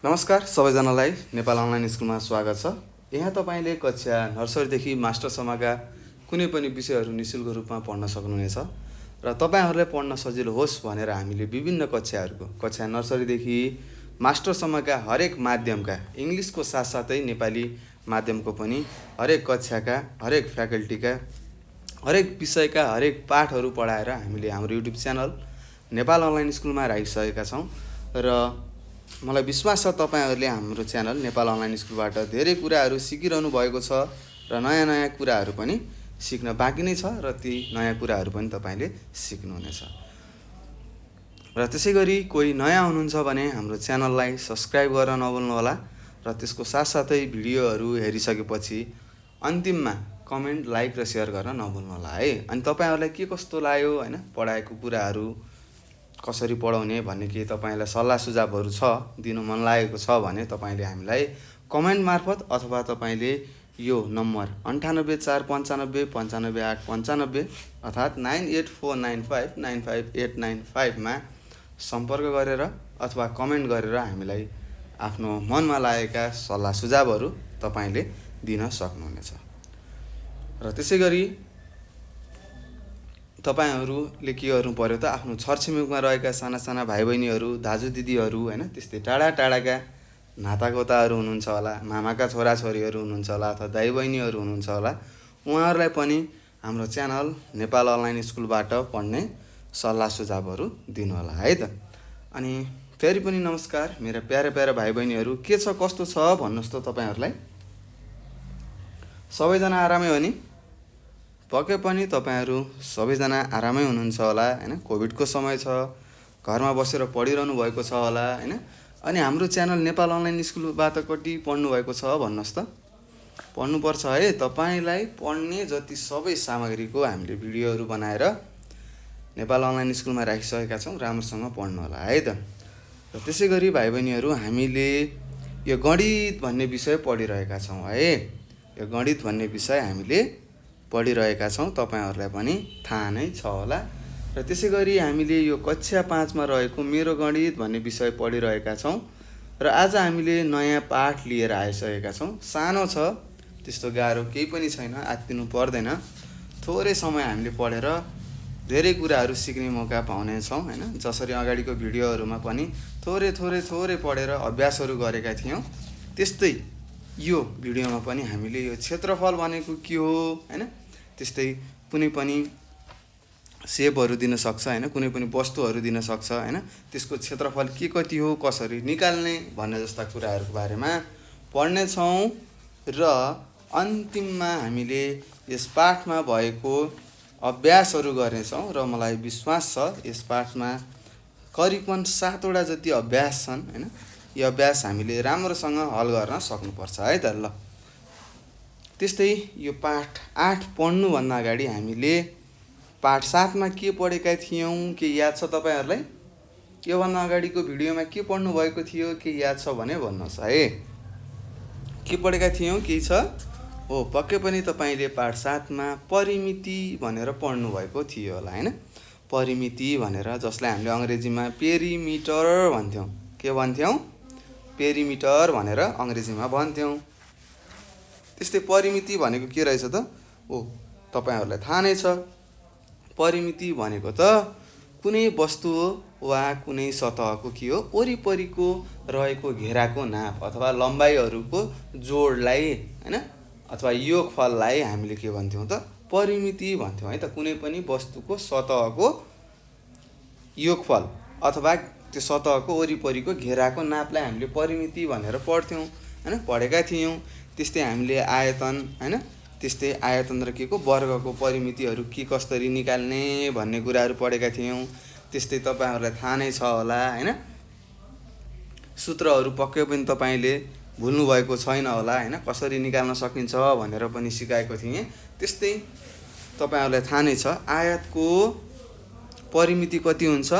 नमस्कार सबैजनालाई नेपाल अनलाइन स्कुलमा स्वागत छ। यहाँ तपाईँले कक्षा नर्सरीदेखि मास्टरसम्मका कुनै पनि विषयहरू निःशुल्क रूपमा पढ्न सक्नुहुनेछ र तपाईँहरूलाई पढ्न सजिलो होस् भनेर हामीले विभिन्न कक्षा नर्सरीदेखि मास्टरसम्मका हरेक माध्यमका इङ्ग्लिसको साथसाथै नेपाली माध्यमको पनि हरेक कक्षाका हरेक फ्याकल्टीका हरेक विषयका हरेक पाठहरू पढाएर हामीले हाम्रो युट्युब च्यानल नेपाल अनलाइन स्कुलमा राखिसकेका छौँ र मलाई विश्वास छ तपाईहरूले हाम्रो च्यानल नेपाल अनलाइन स्कुलबाट धेरै कुराहरू सिकिरहनु भएको छ र नयाँ नयाँ कुराहरू पनि सिक्न बाँकी नै छ र ती नयाँ कुराहरू पनि तपाईँले सिक्नुहुनेछ। र त्यसै गरी कोही नयाँ हुनुहुन्छ भने हाम्रो च्यानललाई सब्सक्राइब गर्न नभुल्नुहोला र त्यसको साथसाथै भिडियोहरू हेरिसकेपछि अन्तिममा कमेन्ट, लाइक र सेयर गर्न नभुल्नुहोला है। अनि तपाईँहरूलाई के कस्तो लाग्यो हैन, पढाएको कुराहरू कसरी पढाउने भन्ने के तपाईँलाई सल्लाह सुझावहरू छ, दिनु मन लागेको छ भने तपाईँले हामीलाई कमेन्ट मार्फत अथवा तपाईँले यो नम्बर 9849595895 अर्थात् 9849595895 मा सम्पर्क गरेर अथवा कमेन्ट गरेर हामीलाई आफ्नो मनमा लागेका सल्लाह सुझावहरू तपाईँले दिन सक्नुहुनेछ। र त्यसै गरी तपाईहरूले के गर्नु पर्यो त, आफ्नो छरछिमेकमा रहेका साना साना भाइ बहिनीहरू, दाजु दिदीहरू हैन, त्यस्तै टाढा टाढाका नातागोताहरू हुनुहुन्छ होला, मामाका छोराछोरीहरू हुनुहुन्छ होला अथवा दाइ बहिनीहरू हुनुहुन्छ होला, उहाँहरूलाई पनि हाम्रो च्यानल नेपाल अनलाइन स्कुलबाट पढ्ने सल्लाह सुझावहरू दिनु होला है त। अनि फेरि पनि नमस्कार मेरा प्यारा प्यारा भाइ बहिनीहरू, के छ कस्तो छ भन्नुहोस् त तपाईँहरूलाई। सबैजना आरामै हो नि? पक्कै पनि तपाईँहरू सबैजना आरामै हुनुहुन्छ होला हैन। कोभिडको समय छ, घरमा बसेर पढिरहनु भएको छ होला हैन। अनि हाम्रो च्यानल नेपाल अनलाइन स्कुलबाट कति पढ्नु भएको छ भन्नुहोस् त। पढ्नुपर्छ है। तपाईँलाई पढ्ने जति सबै सामग्रीको हामीले भिडियोहरू बनाएर नेपाल अनलाइन स्कुलमा राखिसकेका छौँ, राम्रोसँग पढ्नु होला है त। र त्यसै गरी भाइ बहिनीहरू, हामीले यो गणित भन्ने विषय पढिरहेका छौँ है। यो गणित भन्ने विषय हामीले पढिरहेका छौँ, तपाईँहरूलाई पनि थाहा नै छ होला। र त्यसै गरी हामीले यो कक्षा 5 मा रहेको मेरो गणित भन्ने विषय पढिरहेका छौँ र आज हामीले नयाँ पाठ लिएर आइसकेका छौँ। सानो छ, त्यस्तो गाह्रो केही पनि छैन, आत्तिनु पर्दैन। थोरै समय हामीले पढेर धेरै कुराहरू सिक्ने मौका पाउनेछौँ हैन। जसरी अगाडिको भिडियोहरूमा पनि थोरै पढेर अभ्यासहरू गरेका थियौँ, त्यस्तै यो भिडियोमा पनि हामीले यो क्षेत्रफल भनेको के हो हैन, त्यस्तै कुनै पनि सेपहरू दिन सक्छ हैन, कुनै पनि वस्तुहरू दिन सक्छ हैन, त्यसको क्षेत्रफल के कति हो, कसरी निकाल्ने भन्ने जस्ता कुराहरूको बारेमा पढ्ने छौँ। र अन्तिममा हामीले यस पाठमा भएको अभ्यासहरू गर्नेछौँ र मलाई विश्वास छ यस पाठमा करिबन 7 वटा जति अभ्यास छन् हैन। यो अभ्यास हामीले राम्रोसँग हल गर्न सक्नुपर्छ है त। ल त्यस्तै यो पाठ 8 पढ्नुभन्दा अगाडि हामीले पाठ 7 मा के पढेका थियौँ, के याद छ तपाईँहरूलाई? योभन्दा अगाडिको भिडियोमा के पढ्नु भएको थियो, के याद छ भने भन्नुहोस् है। के पढेका थियौँ, के छ? हो, पक्कै पनि तपाईँले पाठ 7 मा परिमिति भनेर पढ्नु भएको थियो होला हैन। परिमिति भनेर, जसलाई हामीले अङ्ग्रेजीमा पेरिमिटर भन्थ्यौँ। के भन्थ्यौँ? पेरिमिटर भनेर अङ्ग्रेजीमा भन्थ्यौँ। त्यस्तै परिमिति भनेको के रहेछ त? हो, तपाईँहरूलाई थाहा नै छ। परिमिति भनेको त कुनै वस्तु वा कुनै सतहको के हो, वरिपरिको रहेको घेराको नाप अथवा लम्बाइहरूको जोडलाई हैन, अथवा योगफललाई हामीले के भन्थ्यौँ त? परिमिति भन्थ्यौँ है त। कुनै पनि वस्तुको सतहको योगफल अथवा त्यो सतहको वरिपरिको घेराको नापलाई हामीले परिमिति भनेर पढ्थ्यौँ हैन, पढेका थियौँ। त्यस्तै हामीले आयतन हैन, त्यस्तै आयतन र के को वर्गको परिमितिहरू के कसरी निकाल्ने भन्ने कुराहरू पढेका थियौँ। त्यस्तै तपाईँहरूलाई थाहा नै छ होला हैन। सूत्रहरू पक्कै पनि तपाईँले भुल्नु भएको छैन होला हैन, कसरी निकाल्न सकिन्छ भनेर पनि सिकाएको थिएँ। त्यस्तै तपाईँहरूलाई थाहा नै छ आयतको परिमिति कति हुन्छ।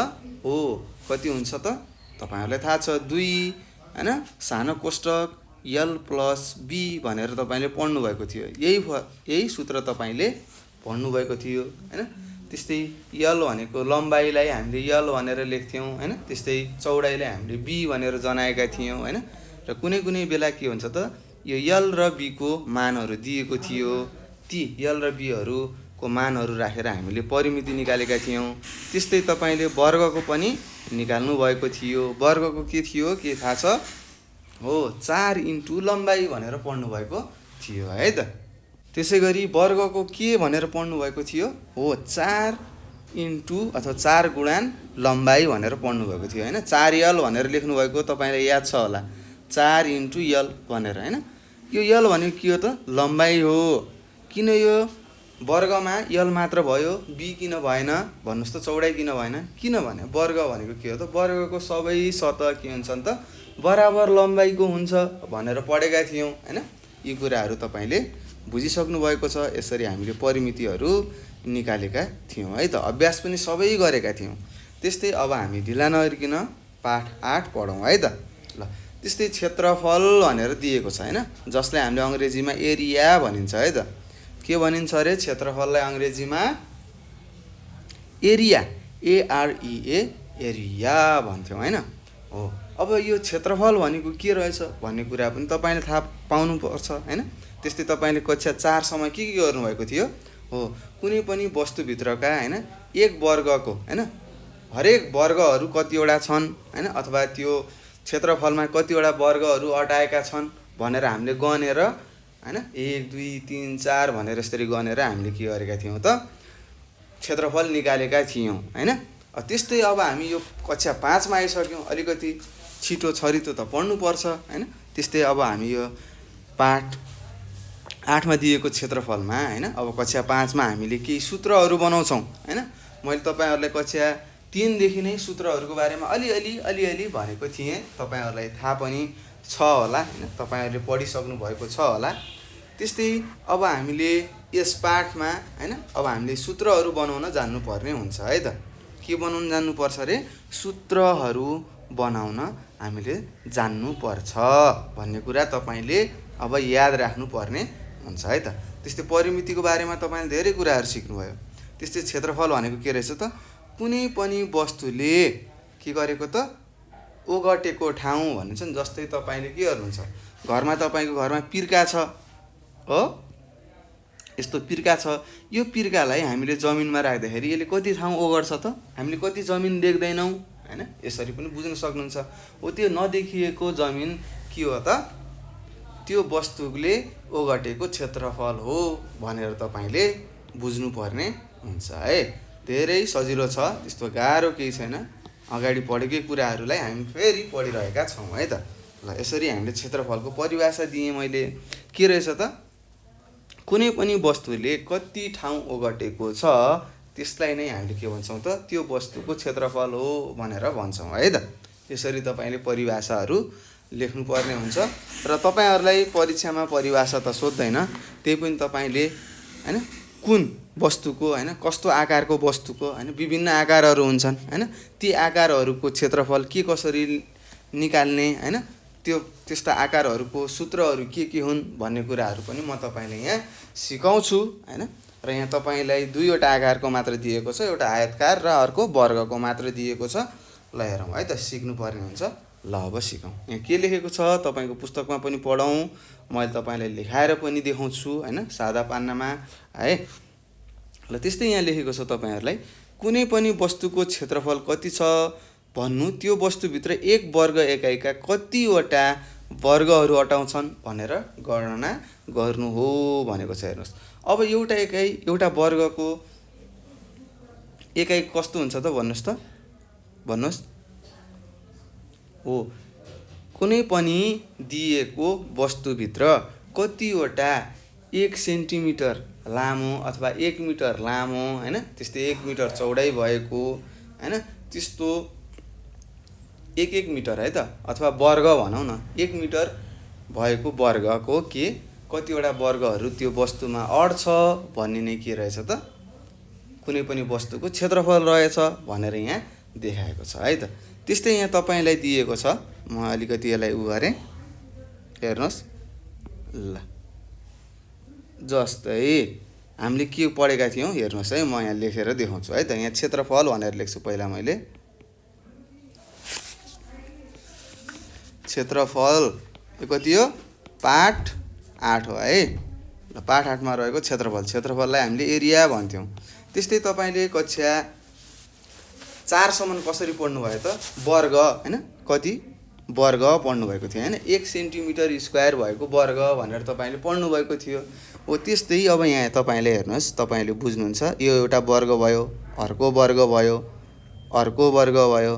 हो, कति हुन्छ त? तपाईँहरूलाई थाहा छ, 2 हैन, सानो कोष्टक L + B भनेर तपाईँले पढ्नु भएको थियो। यही सूत्र तपाईँले पढ्नु भएको थियो हैन। त्यस्तै यल भनेको लम्बाइलाई हामीले यल भनेर लेख्थ्यौँ हैन। त्यस्तै चौडाइलाई हामीले बी भनेर जनाएका थियौँ हैन। र कुनै कुनै बेला के हुन्छ त यो यल र बीको मानहरू दिएको थियो, ती यल र बीहरूको मानहरू राखेर हामीले परिमिति निकालेका थियौँ। त्यस्तै तपाईँले वर्गको पनि निकाल्नु भएको थियो। वर्गको के थियो के थाहा छ? हो 4 इन्टु लम्बाइ भनेर पढ्नु भएको थियो है त। त्यसै गरी वर्गको के भनेर पढ्नु भएको थियो? हो 4 इन्टु अथवा 4 गुणान लम्बाइ भनेर पढ्नु भएको थियो हैन। 4 यल भनेर लेख्नु भएको तपाईँलाई याद छ होला, 4 इन्टु यल भनेर हैन। यो यल भनेको के हो त? लम्बाइ हो। किन यो वर्गमा यल मात्र भयो, बी किन भएन भन्नुहोस् त? चौडाइ किन भएन? किनभने वर्ग भनेको के हो त? वर्गको सबै सतह के हुन्छन् त? बराबर लम्बाइको हुन्छ भनेर पढेका थियौँ हैन। यी कुराहरू तपाईँले बुझिसक्नु भएको छ। यसरी हामीले परिमितिहरू निकालेका थियौँ है त। अभ्यास पनि सबै गरेका थियौँ। त्यस्तै अब हामी ढिला नगरिकन पाठ 8 पढौँ है त। ल त्यस्तै क्षेत्रफल भनेर दिएको छ हैन, जसलाई हामीले अङ्ग्रेजीमा एरिया भनिन्छ है त। के भनिन्छ अरे क्षेत्रफललाई अङ्ग्रेजीमा? एरिया, AREA, एरिया भन्थ्यौँ हैन। हो अब यो क्षेत्रफल भनेको के रहेछ भन्ने कुरा पनि तपाईँले थाहा पाउनुपर्छ हैन। त्यस्तै तपाईँले कक्षा 4 सम्म के गर्नुभएको थियो? हो कुनै पनि वस्तुभित्रका हैन एक वर्गको हैन हरेक वर्गहरू कतिवटा छन् हैन, अथवा त्यो क्षेत्रफलमा कतिवटा वर्गहरू अटाएका छन् भनेर हामीले गनेर हैन 1 2 3 4 भनेर यसरी गनेर हामीले के गरेका थियौँ त? क्षेत्रफल निकालेका थियौँ हैन। त्यस्तै अब हामी यो कक्षा 5 मा आइसक्यौँ। अलिकति छिटो छरितो त पढ्नुपर्छ हैन। त्यस्तै अब हामी यो पाठ 8 मा दिएको क्षेत्रफलमा हैन अब कक्षा 5 मा हामीले केही सूत्रहरू बनाउँछौँ हैन। मैले तपाईँहरूलाई कक्षा 3 देखि नै सूत्रहरूको बारेमा अलिअलि भनेको थिएँ। तपाईँहरूलाई थाहा पनि छ होला हैन, तपाईँहरूले पढिसक्नु भएको छ होला। त्यस्तै अब हामीले यस पाठमा हैन अब हामीले सूत्रहरू बनाउन जान्नुपर्ने हुन्छ है त। के बनाउन जान्नुपर्छ रे? सूत्रहरू बनाउन हामीले जान्नुपर्छ भन्ने कुरा तपाईँले अब याद राख्नुपर्ने हुन्छ है त। त्यस्तै परिमितिको बारेमा तपाईँले धेरै कुराहरू सिक्नुभयो। त्यस्तै क्षेत्रफल भनेको के रहेछ त? कुनै पनि वस्तुले के गरेको त? ओगटेको ठाउँ भनिन्छ नि। जस्तै तपाईँले के गर्नुहुन्छ? घरमा तपाईँको घरमा पिर्का छ हो, यस्तो पिर्का छ। यो पिर्कालाई हामीले जमिनमा राख्दाखेरि यसले कति ठाउँ ओगट्छ त? हामीले कति जमिन देख्दैनौँ हैन। यसरी पनि बुझ्न सक्नुहुन्छ। हो त्यो नदेखिएको जमिन के हो त? त्यो वस्तुले ओगटेको क्षेत्रफल हो भनेर तपाईँले बुझ्नुपर्ने हुन्छ है। धेरै सजिलो छ, त्यस्तो गाह्रो केही छैन। अगाडि पढेकै कुराहरूलाई हामी फेरि पढिरहेका छौँ है त। ल यसरी हामीले क्षेत्रफलको परिभाषा दिएँ मैले। के रहेछ त? कुनै पनि वस्तुले कति ठाउँ ओगटेको छ त्यसलाई नै हामीले के भन्छौँ त? त्यो वस्तुको क्षेत्रफल हो भनेर भन्छौँ है त। यसरी तपाईँले परिभाषाहरू लेख्नुपर्ने हुन्छ। र तपाईँहरूलाई परीक्षामा परिभाषा त सोध्दैन, त्यही पनि तपाईँले हैन कुन वस्तुको हैन कस्तो आकारको वस्तुको हैन विभिन्न आकारहरू हुन्छन् हैन, ती आकारहरूको क्षेत्रफल के कसरी निकाल्ने हैन, त्यो त्यस्ता आकारहरूको सूत्रहरू के हुन् भन्ने कुराहरू पनि म तपाईँलाई यहाँ सिकाउँछु हैन। र यहाँ तपाईँलाई दुईवटा आकारको मात्र दिएको छ, एउटा आयतकार र अर्को वर्गको मात्र दिएको छ। ल हेरौँ है त, सिक्नुपर्ने हुन्छ। ल अब सिकौँ। यहाँ के लेखेको छ तपाईँको पुस्तकमा पनि पढौँ, मैले तपाईँलाई लेखाएर पनि देखाउँछु हैन सादा पान्नामा है। ल त्यस्तै यहाँ लेखेको छ तपाईँहरूलाई कुनै पनि वस्तुको क्षेत्रफल कति छ भन्नु, त्यो वस्तुभित्र एक वर्ग एकाइका कतिवटा वर्गहरू अटाउँछन् भनेर गणना गर्नु हो भनेको छ। हेर्नुहोस् अब एउटा वर्गको एकाइ कस्तो हुन्छ त भन्नुहोस् त? भन्नुहोस्। हो कुनै पनि दिएको वस्तुभित्र कतिवटा 1 सेन्टिमिटर लामो अथवा 1 मिटर लामो हैन, त्यस्तै 1 मिटर चौडाइ भएको हैन, त्यस्तो 1 मिटर है त, अथवा वर्ग भनौँ न 1 मिटर भएको वर्गको कतिवटा वर्गहरू त्यो वस्तुमा अड्छ भन्ने नै के रहेछ त? कुनै पनि वस्तुको क्षेत्रफल रहेछ भनेर यहाँ देखाएको छ है त। त्यस्तै यहाँ तपाईँलाई दिएको छ, म अलिकति यसलाई गरेँ हेर्नुहोस्। ल जस्तै हामीले के पढेका थियौँ हेर्नुहोस् है, म यहाँ लेखेर देखाउँछु है त। यहाँ क्षेत्रफल भनेर लेख्छु पहिला मैले। क्षेत्रफल यो कति हो? पाठ 8 हो है। ल पाठ 8 मा रहेको क्षेत्रफल, क्षेत्रफललाई हामीले एरिया भन्थ्यौँ। त्यस्तै तपाईँले कक्षा 4 सम्म कसरी पढ्नु भयो त? वर्ग हैन, कति वर्ग पढ्नु भएको थियो हैन। 1 सेन्टिमिटर स्क्वायर भएको वर्ग भनेर तपाईँले पढ्नु भएको थियो। हो त्यस्तै अब यहाँ तपाईँले हेर्नुहोस्, तपाईँले बुझ्नुहुन्छ, यो एउटा वर्ग भयो, अर्को वर्ग भयो, अर्को वर्ग भयो,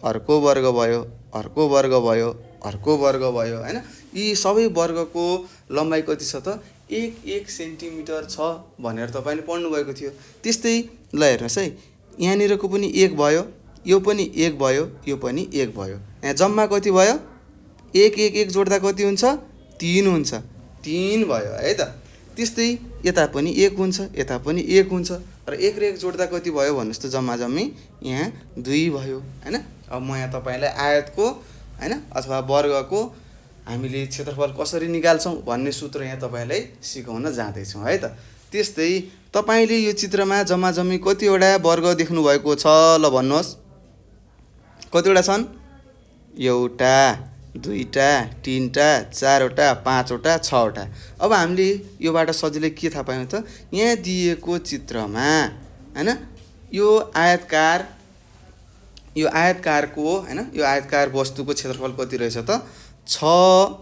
अर्को वर्ग भयो, अर्को वर्ग भयो, अर्को वर्ग भयो हैन। यी सबै वर्गको लम्बाइ कति छ त? 1 सेन्टिमिटर छ भनेर तपाईँले पढ्नु भएको थियो। त्यस्तै ल हेर्नुहोस् है, यहाँनिरको पनि 1 भयो, यो पनि 1 भयो, यो पनि 1 भयो। यहाँ जम्मा कति भयो? 1 जोड्दा कति हुन्छ? 3 हुन्छ, 3 भयो है त। त्यस्तै यता पनि 1 हुन्छ, यता पनि 1 हुन्छ र 1 जोड्दा कति भयो भन्नुहोस् त? जम्मा जम्मी यहाँ 2 भयो हैन। अब म यहाँ तपाईँलाई आयतको हैन अथवा वर्गको हामीले क्षेत्रफल कसरी निकाल्छौँ भन्ने सूत्र यहाँ तपाईँलाई सिकाउन जाँदैछौँ है त। त्यस्तै तपाईँले यो चित्रमा जम्मा जम्मी कतिवटा वर्ग देख्नु भएको छ ल भन्नुहोस्? कतिवटा छन्? एउटा, दुईटा, तीनटा, चारवटा, पाँचवटा, छवटा। अब हामीले योबाट सजिलै के थाहा पायौँ त? यहाँ दिएको चित्रमा हैन यो आयतकारको हैन, यो आयतकार वस्तुको क्षेत्रफल कति रहेछ त? 6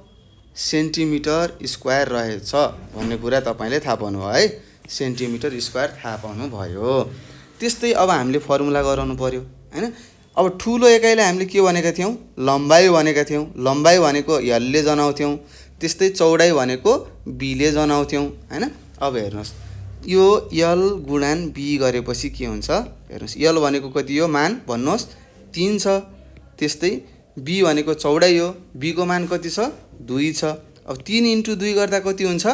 सेन्टिमिटर स्क्वायर रहेछ भन्ने कुरा तपाईँले थाहा पाउनु भयो है। सेन्टिमिटर स्क्वायर थाहा पाउनु भयो। त्यस्तै अब हामीले फर्मुला गराउनु पर्यो हैन। अब ठुलो एकाइलाई हामीले के भनेका थियौँ? लम्बाइ भनेका थियौँ। लम्बाइ भनेको एलले जनाउँथ्यौँ। त्यस्तै चौडाइ भनेको बीले जनाउँथ्यौँ हैन। अब हेर्नुहोस्, यो यल गुणन बी गरेपछि के हुन्छ हेर्नुहोस्। यल भनेको कति हो मान भन्नुहोस्? 3 छ। त्यस्तै बी भनेको चौडाइ हो, बी को मान कति छ? 2 छ। अब 3 × 2 गर्दा कति हुन्छ?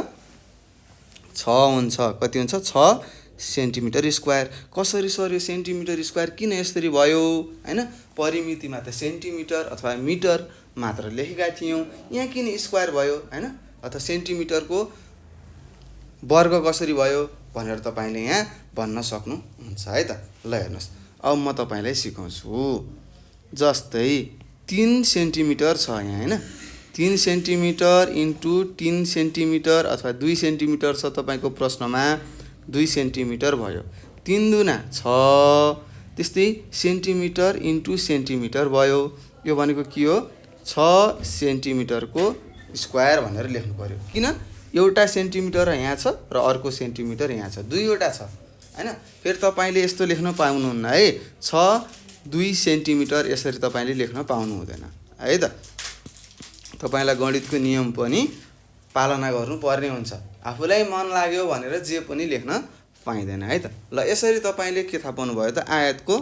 6 हुन्छ। कति हुन्छ? 6 सेन्टिमिटर स्क्वायर। कसरी सर यो सेन्टिमिटर स्क्वायर किन यसरी भयो हैन? परिमितिमा त सेन्टिमिटर अथवा मिटर मात्र लेखेका थियौँ, यहाँ किन स्क्वायर भयो हैन? अथवा सेन्टिमिटरको वर्ग कसरी भयो भनेर तपाईँले यहाँ भन्न सक्नुहुन्छ है त। ल हेर्नुहोस्, अब म तपाईँलाई सिकाउँछु। जस्तै 3 सेन्टिमिटर छ यहाँ हैन। 3 सेन्टिमिटर × 3 सेन्टिमिटर अथवा 2 सेन्टिमिटर छ तपाईँको प्रश्नमा। 2 सेन्टिमिटर भयो। 3 दुना 6। त्यस्तै सेन्टिमिटर × सेन्टिमिटर भयो। यो भनेको के हो? 6 सेन्टिमिटरको स्क्वायर भनेर लेख्नु पर्यो। किन? एउटा सेन्टिमिटर यहाँ छ र अर्को सेन्टिमिटर यहाँ छ, दुईवटा छ हैन। फेरि तपाईँले यस्तो लेख्न पाउनुहुन्न है, 2 सेन्टिमिटर यसरी तपाईँले लेख्न पाउनु हुँदैन है त। तपाईँलाई गणितको नियम पनि पालना गर्नुपर्ने हुन्छ। आफूलाई मन लाग्यो भनेर जे पनि लेख्न पाइँदैन है त। ल यसरी तपाईँले के थाहा पाउनु भयो त? आयतको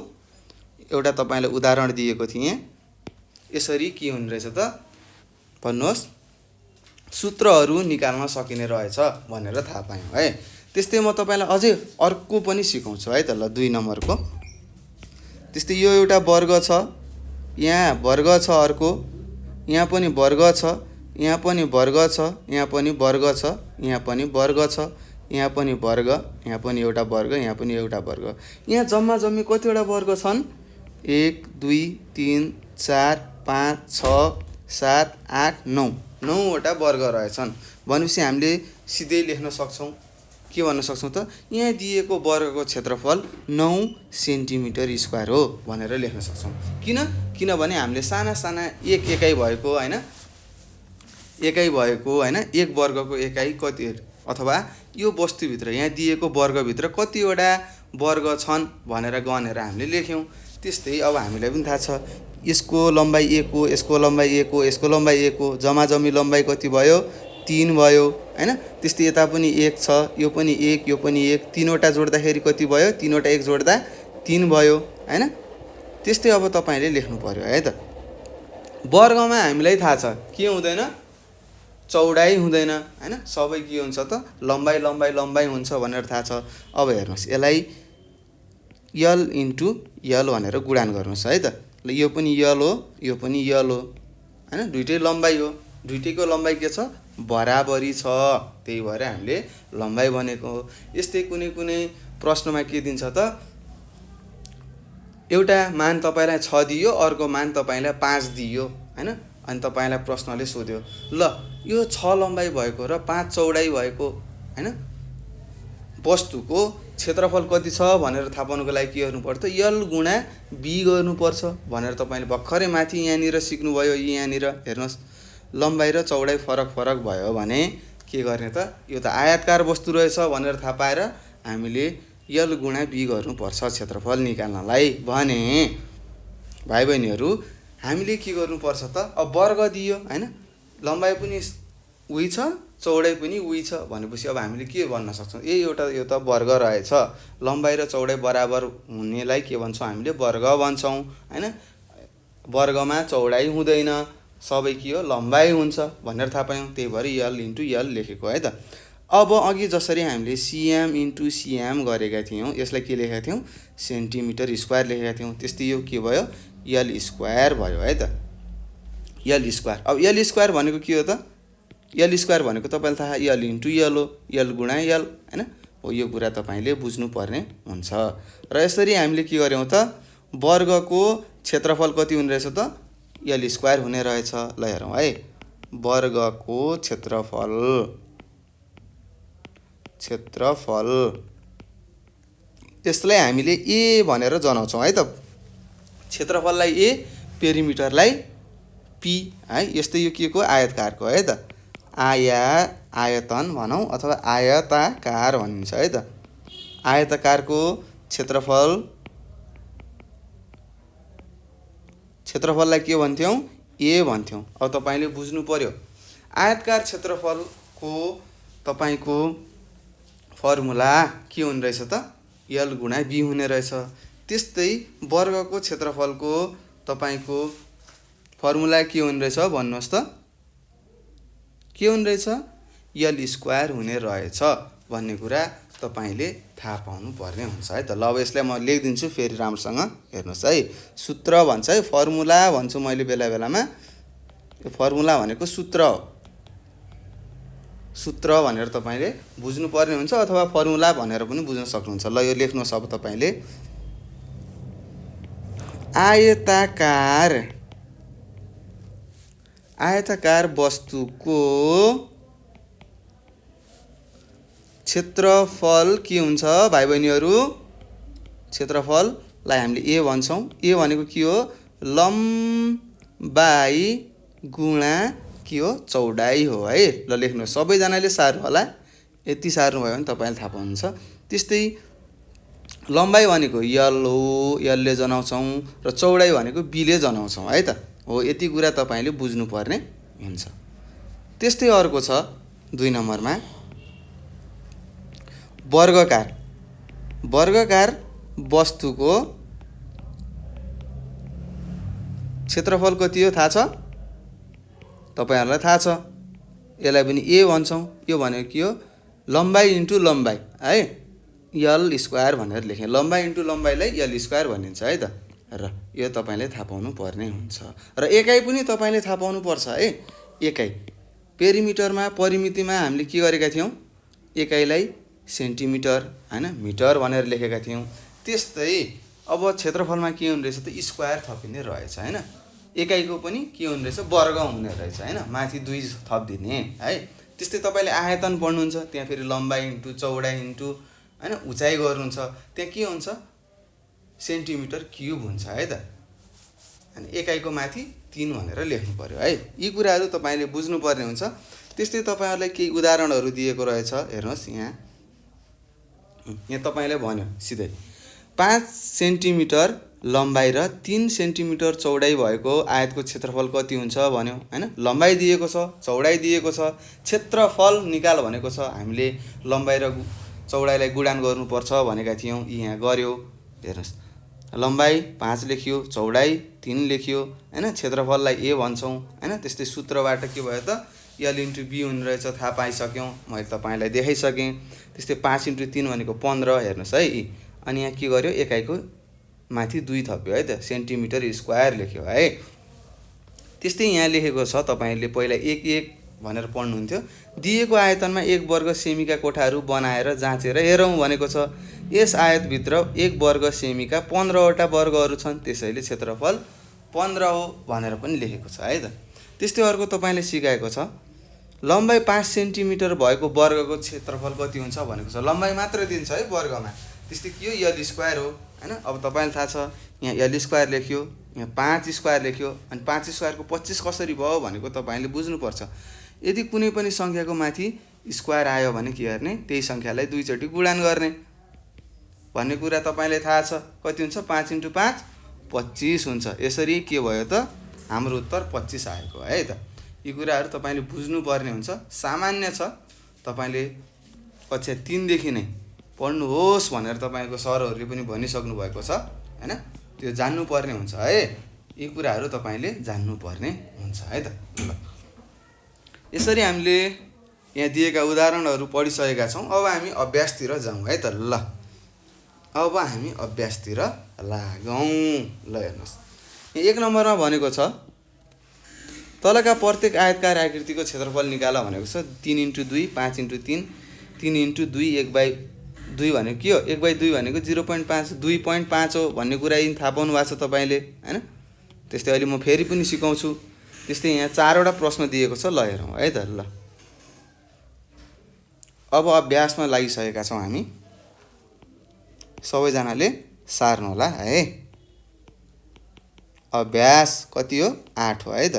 एउटा तपाईँलाई उदाहरण दिएको थिएँ। यसरी के हुने रहेछ त भन्नुहोस्? सूत्रहरू निकाल्न सकिने रहेछ भनेर थाहा पायौँ है। त्यस्तै म तपाईँलाई अझै अर्को पनि सिकाउँछु है त। ल 2 नम्बरको। त्यस्तै यो एउटा वर्ग छ, यहाँ वर्ग छ, अर्को यहाँ पनि वर्ग छ, यहाँ पनि वर्ग छ, यहाँ पनि वर्ग छ, यहाँ पनि वर्ग छ, यहाँ पनि वर्ग, यहाँ पनि एउटा वर्ग, यहाँ पनि एउटा वर्ग। यहाँ जम्मा जम्मी कतिवटा वर्ग छन्? 1 2 3 4 5 6 7 8 9, 9वटा वर्ग रहेछन्। भनेपछि हामीले सिधै लेख्न सक्छौँ। के भन्न सक्छौँ त? यहाँ दिएको वर्गको क्षेत्रफल 9 सेन्टिमिटर स्क्वायर हो भनेर लेख्न सक्छौँ। किनभने हामीले साना साना एकाइ भएको हैन, एकाइ भएको हैन, एक वर्गको एकाइ कति अथवा यो वस्तुभित्र यहाँ दिएको वर्गभित्र कतिवटा वर्ग छन् भनेर गनेर हामीले लेख्यौँ। त्यस्तै अब हामीलाई पनि थाहा छ यसको लम्बाइ 1 हो, यसको लम्बाइ 1 हो, यसको लम्बाइ 1 हो। जम्मा जम्मी लम्बाइ कति भयो? 3 भयो हैन। त्यस्तै यता पनि 1 छ, यो पनि 1, यो पनि 1। 3वटा जोड्दाखेरि कति भयो? 3वटा 1 जोड्दा 3 भयो हैन। त्यस्तै अब तपाईँले लेख्नु पर्यो है त। वर्गमा हामीलाई थाहा छ के हुँदैन? चौडाइ हुँदैन हैन। सबै के हुन्छ त? लम्बाइ लम्बाइ लम्बाइ हुन्छ भनेर थाहा छ। अब हेर्नुहोस्, यसलाई यल × यल भनेर गुणान गर्नुहोस् है त। ल यो पनि यल हो, यो पनि यल हो हैन। दुईटै लम्बाइ हो, दुईटैको लम्बाइ के छ? बराबरी छ, त्यही भएर हामीले लम्बाइ भनेको हो। यस्तै कुनै कुनै प्रश्नमा के दिन्छ त, एउटा मान तपाईँलाई 6 दियो, अर्को मान तपाईँलाई 5 दियो हैन, अनि तपाईँलाई प्रश्नले सोध्यो ल यो 6 लम्बाइ भएको र 5 चौडाइ भएको हैन वस्तुको क्षेत्रफल कति छ भनेर थाहा पाउनुको लागि के गर्नुपर्छ त, यल गुणा बी गर्नुपर्छ भनेर तपाईँले भर्खरै माथि यहाँनिर सिक्नुभयो। यहाँनिर हेर्नुहोस्, लम्बाइ र चौडाइ फरक फरक भयो भने के गर्ने त, यो त आयतकार वस्तु रहेछ भनेर थाहा पाएर हामीले यल गुणा बी गर्नुपर्छ क्षेत्रफल निकाल्नलाई भने भाइ बहिनीहरू हामीले के गर्नुपर्छ त, अब वर्ग दियो हैन, लम्बाइ पनि उही छ चौडाइ पनि उही छ भनेपछि अब हामीले के भन्न सक्छौँ, यो त वर्ग रहेछ, लम्बाइ र चौडाइ बराबर हुनेलाई के भन्छौँ हामीले, वर्ग भन्छौँ हैन। वर्गमा चौडाइ हुँदैन, सबै के हो लम्बाइ हुन्छ भनेर थाहा पायौँ, त्यही भएर यल इन्टु यल लेखेको है त। अब अघि जसरी हामीले सिएम इन्टु सिएम गरेका थियौँ, यसलाई के लेखेका थियौँ, सेन्टिमिटर स्क्वायर लेखेका थियौँ, त्यस्तै यो के भयो, यल स्क्वायर भयो है त, यल स्क्वायर। अब यल स्क्वायर भनेको के हो त, यल स्क्वायर भनेको तपाईँलाई थाहा यल इन्टु यल हो, यल गुणा यल हैन, हो यो कुरा तपाईँले बुझ्नुपर्ने हुन्छ। र यसरी हामीले के गर्यौँ त, वर्गको क्षेत्रफल कति हुने रहेछ त, यल स्क्वायर हुने रहेछ। ल हेरौँ है, वर्गको क्षेत्रफल यसलाई हामीले ए भनेर जनाउँछौँ है त, क्षेत्रफललाई ए, पेरिमिटरलाई पी है। यस्तै यो के को, आयतकारको है त, आयतन भनौँ अथवा आयताकार भनिन्छ है त। आयताकारको क्षेत्रफललाई के भन्थ्यौँ, ए भन्थ्यौँ। अब तपाईँले बुझ्नु पर्यो, आयतकार क्षेत्रफलको तपाईँको फर्मुला के हुने रहेछ त, यल गुणा बी हुने रहेछ। त्यस्तै वर्गको क्षेत्रफलको तपाईँको फर्मुला के हुने रहेछ भन्नुहोस् त, के हुने रहेछ, यल स्क्वायर हुने रहेछ भन्ने कुरा तपाईँले थाहा पाउनु पर्ने हुन्छ है त। ल अब यसलाई म लेखिदिन्छु फेरि राम्रोसँग हेर्नुहोस् है, सूत्र भन्छ है, फर्मुला भन्छु मैले बेला बेलामा, यो फर्मुला भनेको सूत्र हो, सूत्र भनेर तपाईँले बुझ्नुपर्ने हुन्छ अथवा फर्मुला भनेर पनि बुझ्न सक्नुहुन्छ। ल यो लेख्नुहोस् अब तपाईँले, आयताकार वस्तुको क्षेत्रफल के हुन्छ भाइ बहिनीहरू, क्षेत्रफललाई हामीले ए भन्छौँ। ए भनेको के हो, लम्बाइ गुणा के हो, चौडाइ हो है। ल लेख्नुहोस्, सबैजनाले सार्नु होला, यति सार्नुभयो भने तपाईँले थाहा पाउनुहुन्छ। त्यस्तै लम्बाइ भनेको यल हो, यलले जनाउँछौँ, र चौडाइ भनेको बीले जनाउँछौँ है त, हो यति कुरा तपाईँले बुझ्नुपर्ने हुन्छ। त्यस्तै अर्को छ 2 नम्बरमा, वर्गकार वस्तुको क्षेत्रफल कति हो थाहा छ, तपाईँहरूलाई थाहा छ, यसलाई पनि ए भन्छौँ। यो भनेको के हो, लम्बाइ इन्टु लम्बाइ है, यल स्क्वायर भनेर लेखेँ, लम्बाइ इन्टु लम्बाइलाई यल स्क्वायर भनिन्छ है त। र यो तपाईँले थाहा पाउनु पर्ने हुन्छ। र एकाइ पनि तपाईँले थाहा पाउनुपर्छ है, एकाइ पेरिमिटरमा परिमितिमा हामीले के गरेका थियौँ, एकाइलाई सेन्टिमिटर हैन मिटर भनेर लेखेका थियौँ। त्यस्तै अब क्षेत्रफलमा के हुने रहेछ त, स्क्वायर थपिने रहेछ हैन, एकाइको पनि के हुने रहेछ, वर्ग हुने रहेछ हैन, माथि 2 थपिदिने है। त्यस्तै तपाईँले आयतन पढ्नुहुन्छ, त्यहाँ फेरि लम्बाइ इन्टु चौडाइ इन्टु हैन उचाइ गर्नुहुन्छ, त्यहाँ के हुन्छ, सेन्टिमिटर क्युब हुन्छ है त। अनि एकाइको माथि 3 भनेर लेख्नु पर्यो है। यी कुराहरू तपाईँले बुझ्नुपर्ने हुन्छ। त्यस्तै तपाईँहरूलाई केही उदाहरणहरू दिएको रहेछ, हेर्नुहोस् यहाँ तपाईँले भन्यो सिधै 5 सेन्टिमिटर लम्बाइ र 3 सेन्टिमिटर चौडाइ भएको आयतको क्षेत्रफल कति हुन्छ भन्यो हैन। लम्बाइ दिएको छ, चौडाइ दिएको छ, क्षेत्रफल निकाल भनेको छ, हामीले लम्बाइ र चौडाइलाई गुणान गर्नुपर्छ भनेका थियौँ, यहाँ गर्यो। हेर्नुहोस्, लम्बाइ 5 लेखियो, चौडाइ 3 लेखियो हैन, क्षेत्रफललाई ए भन्छौँ हैन। त्यस्तै सूत्रबाट के भयो त, यल इन्टु बी हुने रहेछ, थाहा पाइसक्यौँ, मैले तपाईँलाई देखाइसकेँ। त्यस्तै 5 इन्टु 3 भनेको 15, हेर्नुहोस् है। अनि यहाँ के गर्यो, एकाइको माथि 2 थप्यो है त, सेन्टिमिटर स्क्वायर लेख्यो है। त्यस्तै यहाँ लेखेको छ, तपाईँले पहिला 1 भनेर पढ्नुहुन्थ्यो। दिएको आयतनमा 1 वर्ग सेमीका कोठाहरू बनाएर जाँचेर हेरौँ भनेको छ। यस आयतभित्र 1 वर्ग सेमीका 15वटा वर्गहरू छन्, त्यसैले क्षेत्रफल 15 हो भनेर पनि लेखेको छ है त। त्यस्तै अर्को तपाईँले सिकाएको छ, लम्बाइ 5 सेन्टिमिटर भएको वर्गको क्षेत्रफल कति हुन्छ भनेको छ। लम्बाइ मात्र दिन्छ है वर्गमा। त्यस्तै के हो, यल स्क्वायर हो हैन। अब तपाईँलाई थाहा छ, यहाँ यल स्क्वायर लेख्यो, यहाँ 5 स्क्वायर लेख्यो, अनि 5 स्क्वायरको 25 कसरी भयो भनेको तपाईँले बुझ्नुपर्छ। यदि कुनै पनि सङ्ख्याको माथि स्क्वायर आयो भने के गर्ने, त्यही सङ्ख्यालाई 2 चोटि गुणन गर्ने भन्ने कुरा तपाईँलाई थाहा छ। कति हुन्छ, 5 × 5 25 हुन्छ। यसरी के भयो त, हाम्रो उत्तर 25 आएको है त। यी कुराहरू तपाईँले बुझ्नुपर्ने हुन्छ। सामान्य छ, तपाईँले कक्षा 3 देखि नै पढ्नुहोस् भनेर तपाईँको सरहरूले पनि भनिसक्नु भएको छ हैन। त्यो जान्नुपर्ने हुन्छ है। यी कुराहरू तपाईँले जान्नुपर्ने हुन्छ है त। ल, यसरी हामीले यहाँ दिएका उदाहरणहरू पढिसकेका छौँ। अब हामी अभ्यासतिर जाउँ है त। ल, अब हामी अभ्यासतिर लागौँ। ल हेर्नुहोस्, यहाँ 1 नम्बरमा भनेको छ, तलका प्रत्येक आयतकार आकृतिको क्षेत्रफल निकाल भनेको छ। 3 × 2 5 × 3 3 × 2 1/2 भनेको के हो, 1/2 भनेको 0.5 2.5 हो भन्ने कुरा यिन थाहा पाउनु भएको छ तपाईँले हैन। त्यस्तै अहिले म फेरि पनि सिकाउँछु। त्यस्तै यहाँ 4वटा प्रश्न दिएको छ। ल हेरौँ है त। ल, अब अभ्यासमा लागिसकेका छौँ हामी। सबैजनाले सार्नु होला है। अभ्यास कति हो, 8 हो है त।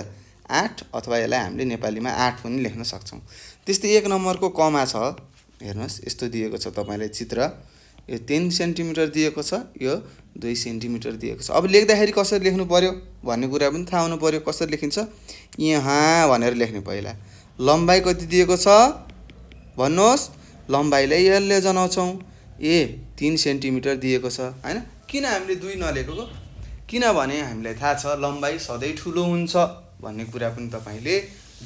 8 अथवा यसलाई हामीले नेपालीमा 8 पनि लेख्न सक्छौँ। त्यस्तै 1 नम्बरको कमा छ। हेर्नुहोस्, यस्तो दिएको छ तपाईँलाई चित्र। यो 3 सेन्टिमिटर दिएको छ, यो 2 सेन्टिमिटर दिएको छ। अब लेख्दाखेरि कसरी लेख्नु पर्यो भन्ने कुरा पनि थाहा हुनु पर्यो। कसरी लेखिन्छ, यहाँ भनेर लेख्ने। पहिला लम्बाइ कति दिएको छ भन्नुहोस्, लम्बाइलाई यसले जनाउँछौँ। 3 सेन्टिमिटर दिएको छ हैन। किन हामीले 2 नलेखेको, किनभने हामीलाई थाहा छ लम्बाइ सधैँ ठुलो हुन्छ भन्ने कुरा पनि तपाईँले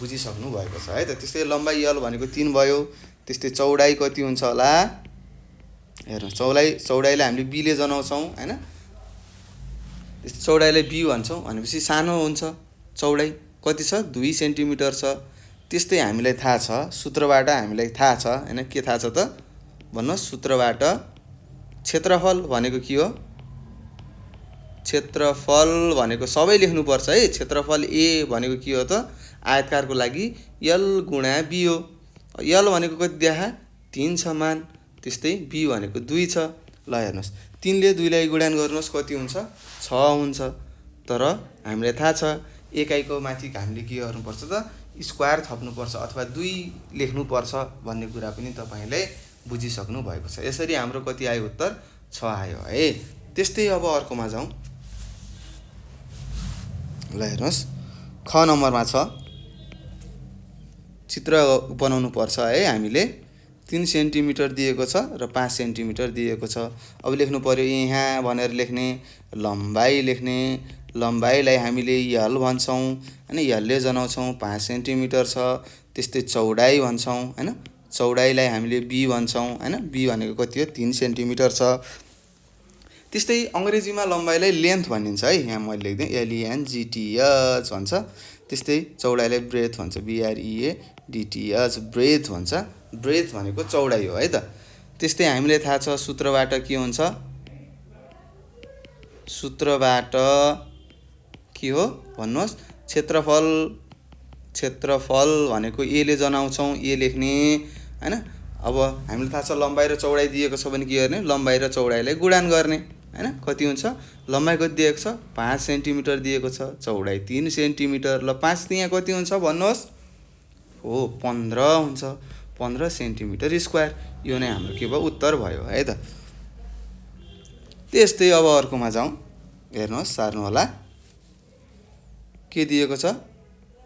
बुझिसक्नु भएको छ है त। त्यस्तै लम्बाइ यल भनेको 3 भयो। त्यस्तै चौडाइ कति हुन्छ होला, हेर्नुहोस्, चौडाइलाई हामीले b ले जनाउँछौँ हैन। त्यस्तै चौडाइलाई b भन्छौँ भनेपछि सानो हुन्छ। चौडाइ कति छ, 2 सेन्टिमिटर छ। त्यस्तै हामीलाई थाहा छ, सूत्रबाट हामीलाई थाहा छ हैन। के थाहा छ त भन्नुहोस्, सूत्रबाट क्षेत्रफल भनेको के हो, क्षेत्रफल भनेको सबै लेख्नुपर्छ है। क्षेत्रफल a भनेको के हो त, आयतकारको लागि यल गुणा b हो। यल भनेको कति देखा, 3 छ मान। त्यस्तै b भनेको 2 छ। ल हेर्नुहोस्, 3 ले 2 लाई गुणन गर्नुहोस्, कति हुन्छ, 6 हुन्छ। तर हामीलाई थाहा छ एकाइको माथि हामीले के गर्नुपर्छ त, स्क्वायर थप्नुपर्छ अथवा 2 लेख्नुपर्छ भन्ने कुरा पनि तपाईँले बुझिसक्नु भएको छ। यसरी हाम्रो कति आयो, उत्तर 6 आयो है। त्यस्तै अब अर्कोमा जाउँ। ल हेर्नुहोस्, ख नम्बरमा छ, चित्र बनाउनु पर्छ है हामीले। 3 सेन्टिमिटर दिएको छ र 5 सेन्टिमिटर दिएको छ। अब लेख्नु पर्यो, यहाँ भनेर लेख्ने, लम्बाइ लेख्ने। लम्बाइलाई हामीले यल भन्छौँ हैन, यलले जनाउँछौँ। 5 सेन्टिमिटर छ। त्यस्तै चौडाइ भन्छौँ हैन, चौडाइलाई हामीले b भन्छौँ हैन। b भनेको कति हो, 3 सेन्टिमिटर छ। त्यस्तै अङ्ग्रेजीमा लम्बाइलाई लेन्थ भनिन्छ है। यहाँ मैले लेख्दै LENGTH भन्छ। त्यस्तै चौडाइलाई ब्रेथ भन्छ, BREADTH, ब्रेथ भन्छ। ब्रेथ भनेको चौडाइ हो है त। त्यस्तै हामीलाई थाहा छ सूत्रबाट के हुन्छ, सूत्रबाट के हो भन्नुहोस्, क्षेत्रफल। क्षेत्रफल भनेको a ले जनाउँछौँ, a लेख्ने हैन। अब हामीलाई थाहा छ लम्बाइ र चौडाइ दिएको छ भने के गर्ने, लम्बाइ र चौडाइलाई गुणन गर्ने हैन। कति हुन्छ, लम्बाइ कति दिएको छ, 5 सेन्टिमिटर दिएको छ, चौडाइ 3 सेन्टिमिटर। ल 5 यहाँ कति हुन्छ भन्नुहोस्, हो 15 हुन्छ। 15 सेन्टिमिटर स्क्वायर। यो नै हाम्रो के भयो, उत्तर भयो है त। त्यस्तै अब अर्कोमा जाउँ। हेर्नुहोस्, सार्नु होला। के दिएको छ,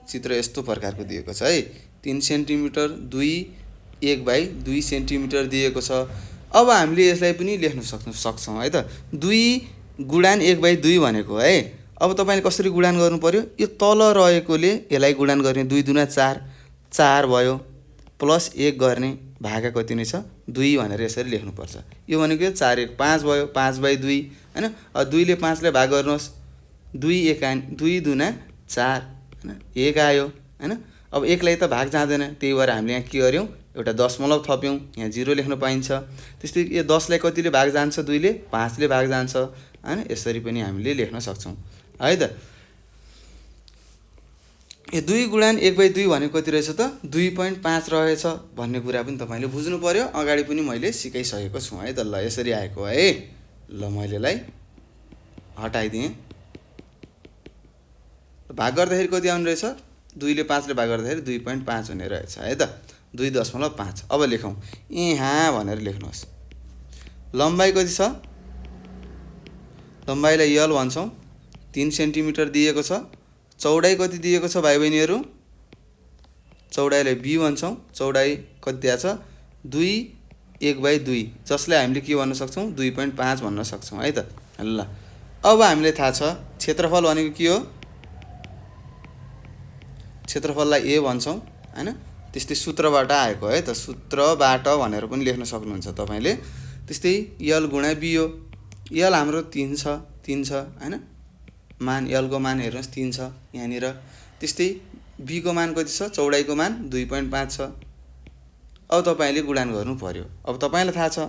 चित्र यस्तो प्रकारको दिएको छ है। 3 सेन्टिमिटर 2 1/2 सेन्टिमिटर दिएको छ। अब हामीले यसलाई पनि लेख्न सक्छौँ है त। 2 गुणन 1/2 भनेको है। अब तपाईँले कसरी गुणन गर्नु पर्यो, यो तल रहेकोले यसलाई गुणन गर्ने, 2 दुना 4, 4 भयो, प्लस 1 गर्ने, भागा कति नै छ, 2 भनेर यसरी लेख्नुपर्छ। यो भनेको 4 1 5 भयो, 5/2 हैन। अब 2 ले 5 लाई भाग गर्नुहोस्, 2 दुना 4 हैन, 1 आयो हैन। अब 1लाई त भाग जाँदैन, त्यही भएर हामीले यहाँ के गर्यौँ, एउटा दशमलव थप्यौँ, यहाँ 0 लेख्न पाइन्छ। त्यस्तै यो 10लाई कतिले भाग जान्छ, 2ले, 5ले भाग जान्छ, हैन। यसरी पनि हामीले लेख्न सक्छौँ है त। यो 2 गुणन 1/2 भनेको कति रहेछ त, 2.5 रहेछ भन्ने कुरा पनि तपाईँले बुझ्नु पर्यो। अगाडि पनि मैले सिकाइसकेको छु है त। ल यसरी आएको है। ल मैले यसलाई हटाइदिएँ। भाग गर्दाखेरि कति आउने रहेछ, 2ले 5ले भाग गर्दाखेरि 2.5 हुने रहेछ है त, 2.5। अब लेखौँ, यहाँ भनेर लेख्नुहोस्। लम्बाइ कति छ, लम्बाइलाई यल भन्छौँ, 3 सेन्टिमिटर दिएको छ। चौडाइ कति दिएको छ भाइ बहिनीहरू, चौडाइलाई बी भन्छौँ। चौडाइ कति दिएको छ, 2/1/2, जसलाई हामीले के भन्न सक्छौँ, 2.5 भन्न सक्छौँ है त। ल अब हामीले थाहा छ क्षेत्रफल भनेको के हो, क्षेत्रफललाई ए भन्छौँ हैन। त्यस्तै सूत्रबाट आएको है त, सूत्रबाट भनेर पनि लेख्न सक्नुहुन्छ तपाईँले। त्यस्तै यल गुणा बी हो। यल हाम्रो 3 छ हैन, मान यलको मान हेर्नुहोस् 3 छ यहाँनिर। त्यस्तै बीको मान कति छ, चौडाइको मान 2.5 छ। अब तपाईँले गुणान गर्नु पर्यो। अब तपाईँलाई थाहा छ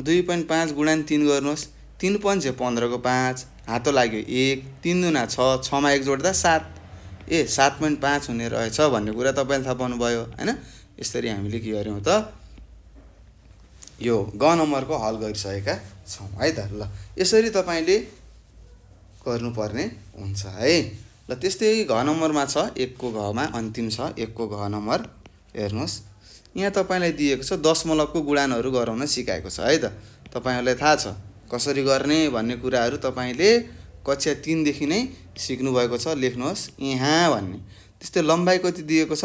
2.5 गुणन 3 गर्नुहोस्, 3 5 15 को 5, हातो लाग्यो 1, 3 दुना 6, 6 मा 1 जोड्दा 7, 7.5 हुने रहेछ भन्ने कुरा तपाईँले थाहा पाउनुभयो हैन। यसरी हामीले के गर्यौँ त, यो ग नम्बरको हल गरिसकेका छौँ है त। ल यसरी तपाईँले गर्नुपर्ने हुन्छ है। ल त्यस्तै घ नम्बरमा छ, 1 को घमा अन्तिम छ, 1 को घ नम्बर हेर्नुहोस्। यहाँ तपाईँलाई दिएको छ दशमलवको गुणानहरू गराउन सिकाएको छ है त। तपाईँहरूलाई थाहा छ कसरी गर्ने भन्ने कुराहरू तपाईँले कक्षा 3 देखि नै सिक्नु भएको छ। लेख्नुहोस् यहाँ भन्ने। त्यस्तै लम्बाइ कति दिएको छ,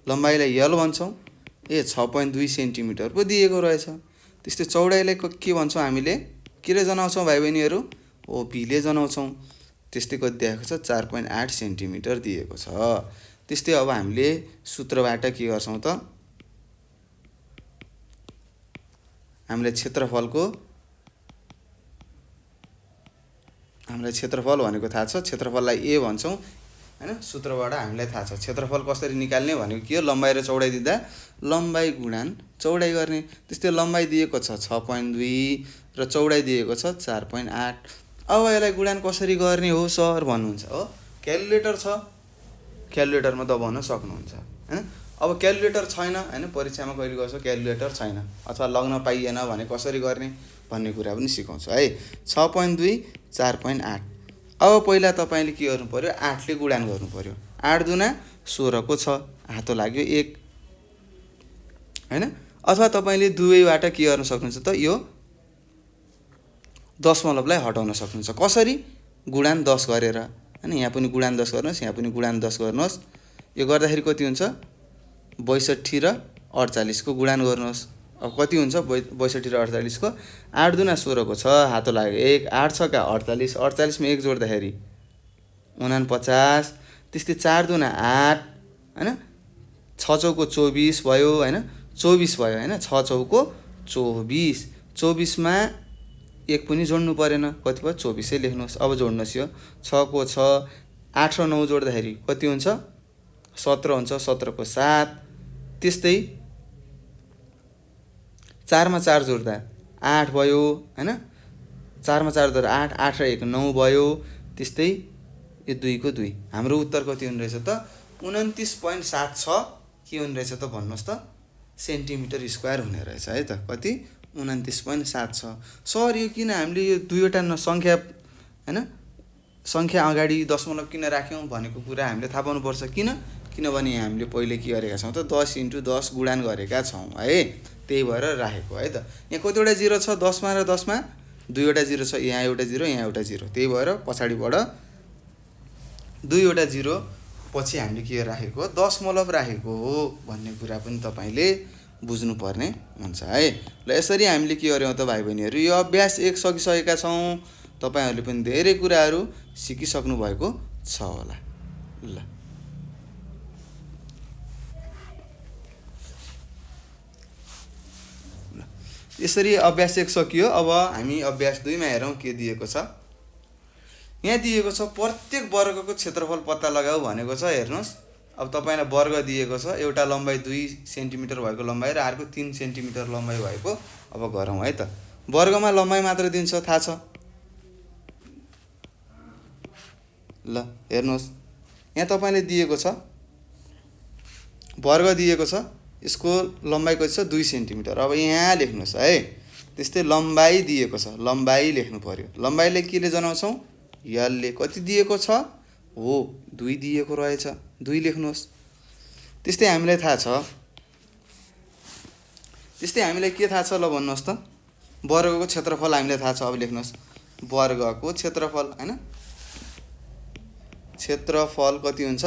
लम्बाइलाई यल भन्छौँ, 6.2 सेन्टिमिटर पो दिएको रहेछ। त्यस्तै चौडाइलाई के भन्छौँ हामीले, केले जनाउँछौँ भाइ बहिनीहरू, बीले जनाउँछौँ। त्यस्तै कति दिएको छ, 4.8 सेन्टिमिटर दिएको छ। त्यस्तै अब हामीले सूत्रबाट के गर्छौँ त, हामीले क्षेत्रफल भनेको थाहा छ, क्षेत्रफललाई ए भन्छौँ हैन। सूत्रबाट हामीलाई थाहा छ क्षेत्रफल कसरी निकाल्ने भनेको के हो, लम्बाइ र चौडाइ दिँदा लम्बाइ गुणन चौडाइ गर्ने। त्यस्तै लम्बाइ दिएको छ 6.2 र चौडाइ दिएको छ 4.8। अब यसलाई गुणन कसरी गर्ने हो सर भन्नुहुन्छ हो, क्यालकुलेटर छ, क्यालकुलेटरमा दबाउन सक्नुहुन्छ हैन। अब क्यालकुलेटर छैन हैन, परीक्षामा कहिले गर्छ क्यालकुलेटर छैन अथवा लग्न पाइएन भने कसरी गर्ने भन्ने कुरा पनि सिकाउँछु है। 6.2 4.8। अब पहिला तपाईँले के गर्नु पर्यो, 8ले गुणान गर्नु पर्यो। 8 दुना 16 को 6, हातो लाग्यो 1 हैन। अथवा तपाईँले दुवैबाट के गर्न सक्नुहुन्छ त, यो दशमलवलाई हटाउन सक्नुहुन्छ। कसरी, गुणान 10 गरेर हैन। यहाँ पनि गुणान 10 गर्नुहोस्, यहाँ पनि गुणान 10 गर्नुहोस्। यो गर्दाखेरि कति हुन्छ, 62 र 48 को गुणान गर्नुहोस्। अब कति हुन्छ, 62 र 48 को 8 दुना 16 को 6, हातो लाग्यो 1, 8 6 का 48, 48 मा 1 जोड्दाखेरि 49। त्यस्तै 4 दुना 8 हैन, 6 चौको 24 भयो हैन, 24 भयो हैन, 6 चौको 24, 24 मा 1 पनि जोड्नु परेन, कति भयो 24 लेख्नुहोस्। अब जोड्नुहोस्, यो 6 को 6, 8 र 9 जोड्दाखेरि कति हुन्छ, 17 हुन्छ, 17 को 7। त्यस्तै 4 मा 4 जोड्दा 8 भयो हैन, 4 मा 4 जोड्दा 8, 8 र 1 9 भयो। त्यस्तै यो 2 को 2, हाम्रो उत्तर कति हुने रहेछ त, 29.76 के हुने रहेछ त भन्नुहोस् त, सेन्टिमिटर स्क्वायर हुने रहेछ है त। कति, 29.76। सर यो किन हामीले यो दुईवटा सङ्ख्या हैन, सङ्ख्या अगाडि दशमलव किन राख्यौँ भनेको कुरा हामीले थाहा पाउनुपर्छ। किनभने हामीले पहिले के गरेका छौँ त, 10 × 10 गुणान गरेका छौँ है, त्यही भएर राखेको है त। यहाँ कतिवटा 0 छ, 10 मा र 10 मा दुईवटा 0 छ, यहाँ एउटा 0 यहाँ एउटा 0, त्यही भएर पछाडिबाट दुईवटा 0 पछि हामीले के राखेको, दशमलव राखेको हो भन्ने कुरा पनि तपाईँले बुझ्नुपर्ने हुन्छ है। ल यसरी हामीले के गर्यौँ त भाइ बहिनीहरू, यो अभ्यास 1 सकिसकेका छौँ। तपाईँहरूले पनि धेरै कुराहरू सिकिसक्नु भएको छ होला। ल यसरी अभ्यास 1 सकियो। अब हामी अभ्यास 2 मा हेरौँ के दिएको छ। यहाँ दिएको छ प्रत्येक वर्गको क्षेत्रफल पत्ता लगाऊ भनेको छ। हेर्नुहोस्, अब तपाईँलाई वर्ग दिएको छ, एउटा लम्बाइ 2 सेन्टिमिटर भएको लम्बाइ र अर्को 3 सेन्टिमिटर लम्बाइ भएको। अब गरौँ है त। वर्गमा लम्बाइ मात्र दिन्छ, थाहा छ। ल हेर्नुहोस्, यहाँ तपाईँले दिएको छ वर्ग दिएको छ, यसको लम्बाइ कति छ 2 सेन्टिमिटर। अब यहाँ लेख्नुहोस् है। त्यस्तै लम्बाइ दिएको छ, लम्बाइ लेख्नु पर्यो। लम्बाइले केले जनाउँछौँ? यलले। कति दिएको छ? हो 2 दिएको रहेछ, 2 लेख्नुहोस्। त्यस्तै हामीलाई थाहा छ, त्यस्तै हामीलाई के थाहा छ ल भन्नुहोस् त। वर्गको क्षेत्रफल हामीलाई थाहा छ। अब लेख्नुहोस् वर्गको क्षेत्रफल हैन, क्षेत्रफल कति हुन्छ,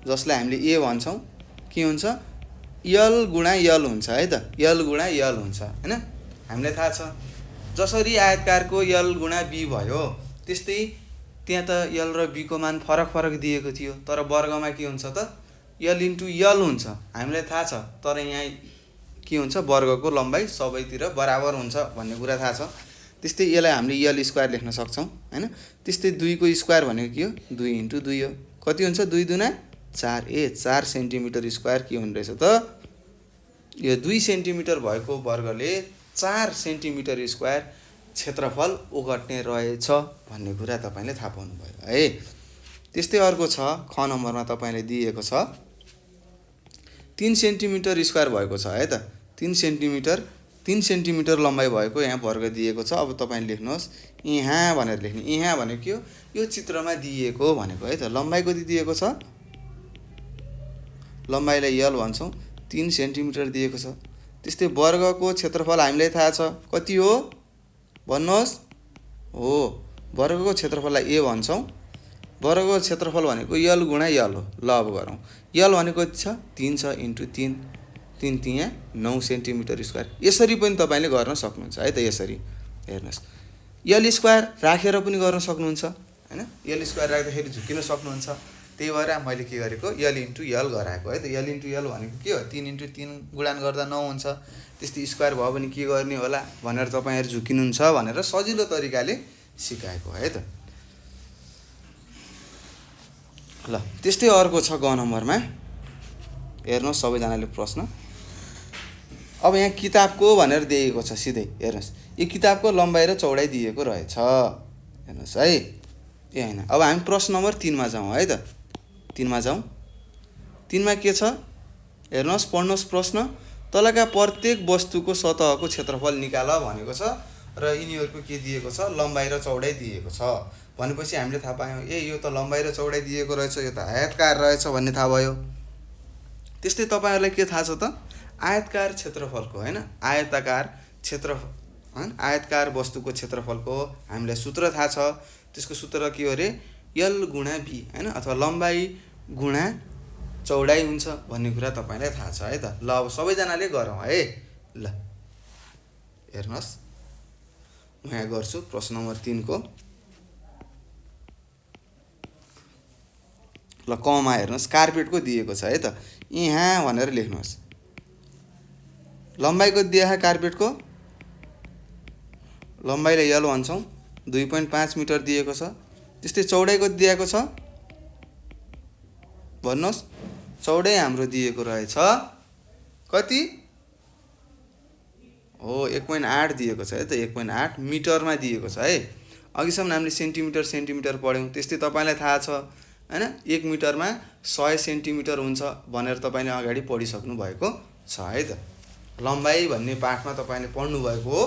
जसलाई हामीले ए भन्छौँ, के हुन्छ? यल गुणा यल हुन्छ है त। यल गुणा यल हुन्छ हैन, हामीलाई थाहा छ। जसरी आयतकारको यल गुणा बी भयो, त्यस्तै त्यहाँ त यल र बी को मान फरक फरक दिएको थियो, तर वर्गमा के हुन्छ त? यल इन्टु यल हुन्छ, हामीलाई थाहा छ। तर यहाँ के हुन्छ? वर्गको लम्बाइ सबैतिर बराबर हुन्छ भन्ने कुरा थाहा छ। त्यस्तै यसलाई हामीले यल स्क्वायर लेख्न सक्छौँ हैन। त्यस्तै 2 को स्क्वायर भनेको के हो? 2 इन्टु 2 हो। कति हुन्छ? 2 दुना 4। 4 सेन्टिमिटर स्क्वायर के हुने रहेछ त? यो 2 सेन्टिमिटर भएको वर्गले 4 सेन्टिमिटर स्क्वायर क्षेत्रफल ओगट्ने रहेछ भन्ने कुरा तपाईँले थाहा पाउनुभयो है। त्यस्तै अर्को छ, ख नम्बरमा तपाईँले दिएको छ 3 सेन्टिमिटर स्क्वायर भएको छ है त। 3 सेन्टिमिटर लम्बाइ भएको यहाँ वर्ग दिएको छ। अब तपाईँले लेख्नुहोस् यहाँ भनेर लेख्ने। यहाँ भनेको के हो? यो चित्रमा दिएको भनेको है त। लम्बाइ कति दिएको छ? लम्बाइलाई यल भन्छौँ, 3 सेन्टिमिटर दिएको छ। त्यस्तै वर्गको क्षेत्रफल हामीलाई थाहा छ, कति हो भन्नुहोस्? हो वर्गको क्षेत्रफललाई ए भन्छौँ। वर्गको क्षेत्रफल भनेको यल गुणा यल हो। ल अब गरौँ। यल भनेको कति छ? 3 छ इन्टु 3, 3 तिया 9 सेन्टिमिटर स्क्वायर। यसरी पनि तपाईँले गर्न सक्नुहुन्छ है त। यसरी हेर्नुहोस्, यल स्क्वायर राखेर पनि गर्न सक्नुहुन्छ हैन। यल स्क्वायर राख्दाखेरि झुकिन सक्नुहुन्छ। त्यही भएर मैले के गरेको? यल इन्टु यल गराएको है त। यल इन्टु यल भनेको के हो? 3 इन्टु 3 गुणान गर्दा 9 हुन्छ। त्यस्तै स्क्वायर भयो भने के गर्ने होला भनेर तपाईँहरू झुकिनुहुन्छ भनेर सजिलो तरिकाले सिकाएको है त। ल त्यस्तै अर्को छ ग नम्बरमा। हेर्नुहोस् सबैजनाले प्रश्न। अब यहाँ किताबको भनेर दिएको छ सिधै। हेर्नुहोस् यो किताबको लम्बाइ र चौडाइ दिएको रहेछ। हेर्नुहोस् है। ए हैन, अब हामी प्रश्न नम्बर 3 मा जाउँ है त। 3 मा जाउँ। 3 मा के छ? हेर्नुहोस्, पढ्नुहोस् प्रश्न। तलका प्रत्येक वस्तुको सतहको क्षेत्रफल निकाल भनेको छ र यिनीहरूको के दिएको छ? लम्बाइ र चौडाइ दिएको छ। भनेपछि हामीले थाहा पायौँ, ए यो त लम्बाइ र चौडाइ दिएको रहेछ, यो त आयतकार रहेछ भन्ने थाहा भयो। त्यस्तै तपाईँहरूलाई के थाहा छ त? आयतकार क्षेत्रफलको हैन, आयताकार क्षेत्रफल हैन, आयतकार वस्तुको क्षेत्रफलको हामीलाई सूत्र थाहा छ। त्यसको सूत्र के हो रे? यल गुणा बी हैन, अथवा लम्बाइ गुणा चौडाइ हुन्छ भन्ने कुरा तपाईँलाई थाहा छ है त। ल अब सबैजनाले गरौँ है। ल हेर्नुहोस्, म यहाँ गर्छु प्रश्न नम्बर 3 को। ल कमा हेर्नुहोस्, कार्पेटको दिएको छ है त। यहाँ भनेर लेख्नुहोस्। लम्बाइको दिएको कार्पेटको लम्बाइलाई यल भन्छौँ, 2.5 मिटर दिएको छ। त्यस्तै चौडाइको दिएको छ भन्नुहोस्। चौडाइ हाम्रो दिएको रहेछ कति? हो 1.8 दिएको छ है त। 1.8 मिटरमा दिएको छ है। अघिसम्म हामीले सेन्टिमिटर पढ्यौँ। त्यस्तै तपाईँलाई थाहा छ हैन, 1 मिटरमा 100 सेन्टिमिटर हुन्छ भनेर तपाईँले अगाडि पढिसक्नु भएको छ है त। लम्बाइ भन्ने पाठमा तपाईँले पढ्नु भएको हो,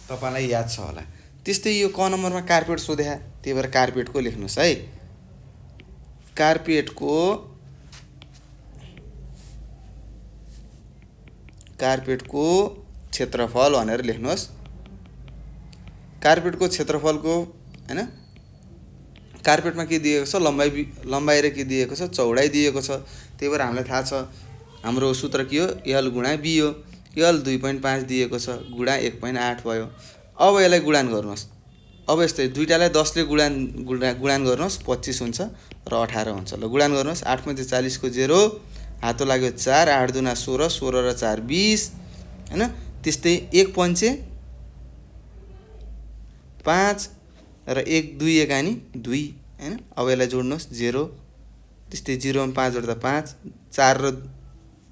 तपाईँलाई याद छ होला। त्यस्तै यो क नम्बरमा कार्पेट सोध्या, त्यही भएर कार्पेटको लेख्नुहोस् है। कार्पेटको क्षेत्रफल भनेर लेख्नुहोस्। कार्पेटको क्षेत्रफलको हैन, कार्पेटमा के दिएको छ? लम्बाइ र के दिएको छ? चौडाइ दिएको छ। त्यही भएर हामीलाई थाहा छ हाम्रो सूत्र के हो? यल गुणा बी हो। यल 2.5 दिएको छ, गुणा 1.8 भयो। अब यसलाई गुणान गर्नुहोस्। अब यस्तै दुईटालाई 10 ले गुणान गर्नुहोस्, 25 हुन्छ र 18 हुन्छ। ल गुणान गर्नुहोस्। 8 मध्ये 40 को 0, हातो लाग्यो 4, 8 दुना 16, 16 र 4 20 हैन। त्यस्तै 1 पंचे 5, र 1 2 एकानी 2 हैन। अब यसलाई जोड्नुहोस् 0, त्यस्तै 0 मा 5 जोड्दा 5, 4 र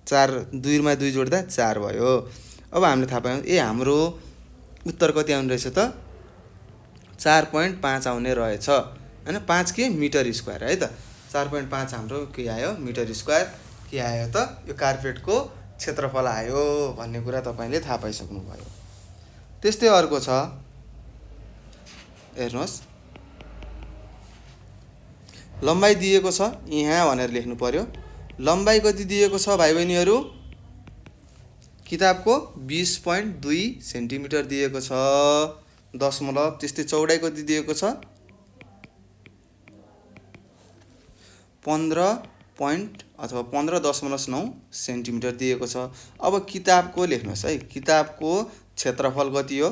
4 2 मा 2 जोड्दा 4 भयो। अब हामीले थाहा पायौँ हाम्रो उत्तर कति आउने रहेछ त 4.5 आउने रहेछ हैन। 5 के मिटर स्क्वायर है त। 4.5 हाम्रो के आयो मिटर स्क्वायर के आयो त यो कार्पेटको क्षेत्रफल आयो भन्ने कुरा तपाईले थाहा पाइसक्नु भयो। त्यस्तै अर्को छ हेर्नुहोस्, लम्बाइ दिएको छ यहाँ भनेर लेख्नु पर्यो। लम्बाइ कति दिएको छ भाइ बहिनीहरू किताबको 20.2 सेन्टिमिटर दिएको छ दशमलव। त्यस्तै चौडाइ कति दिएको छ 15.9 सेन्टिमिटर दिएको छ। अब किताबको लेख्नुहोस् है, किताबको क्षेत्रफल कति हो?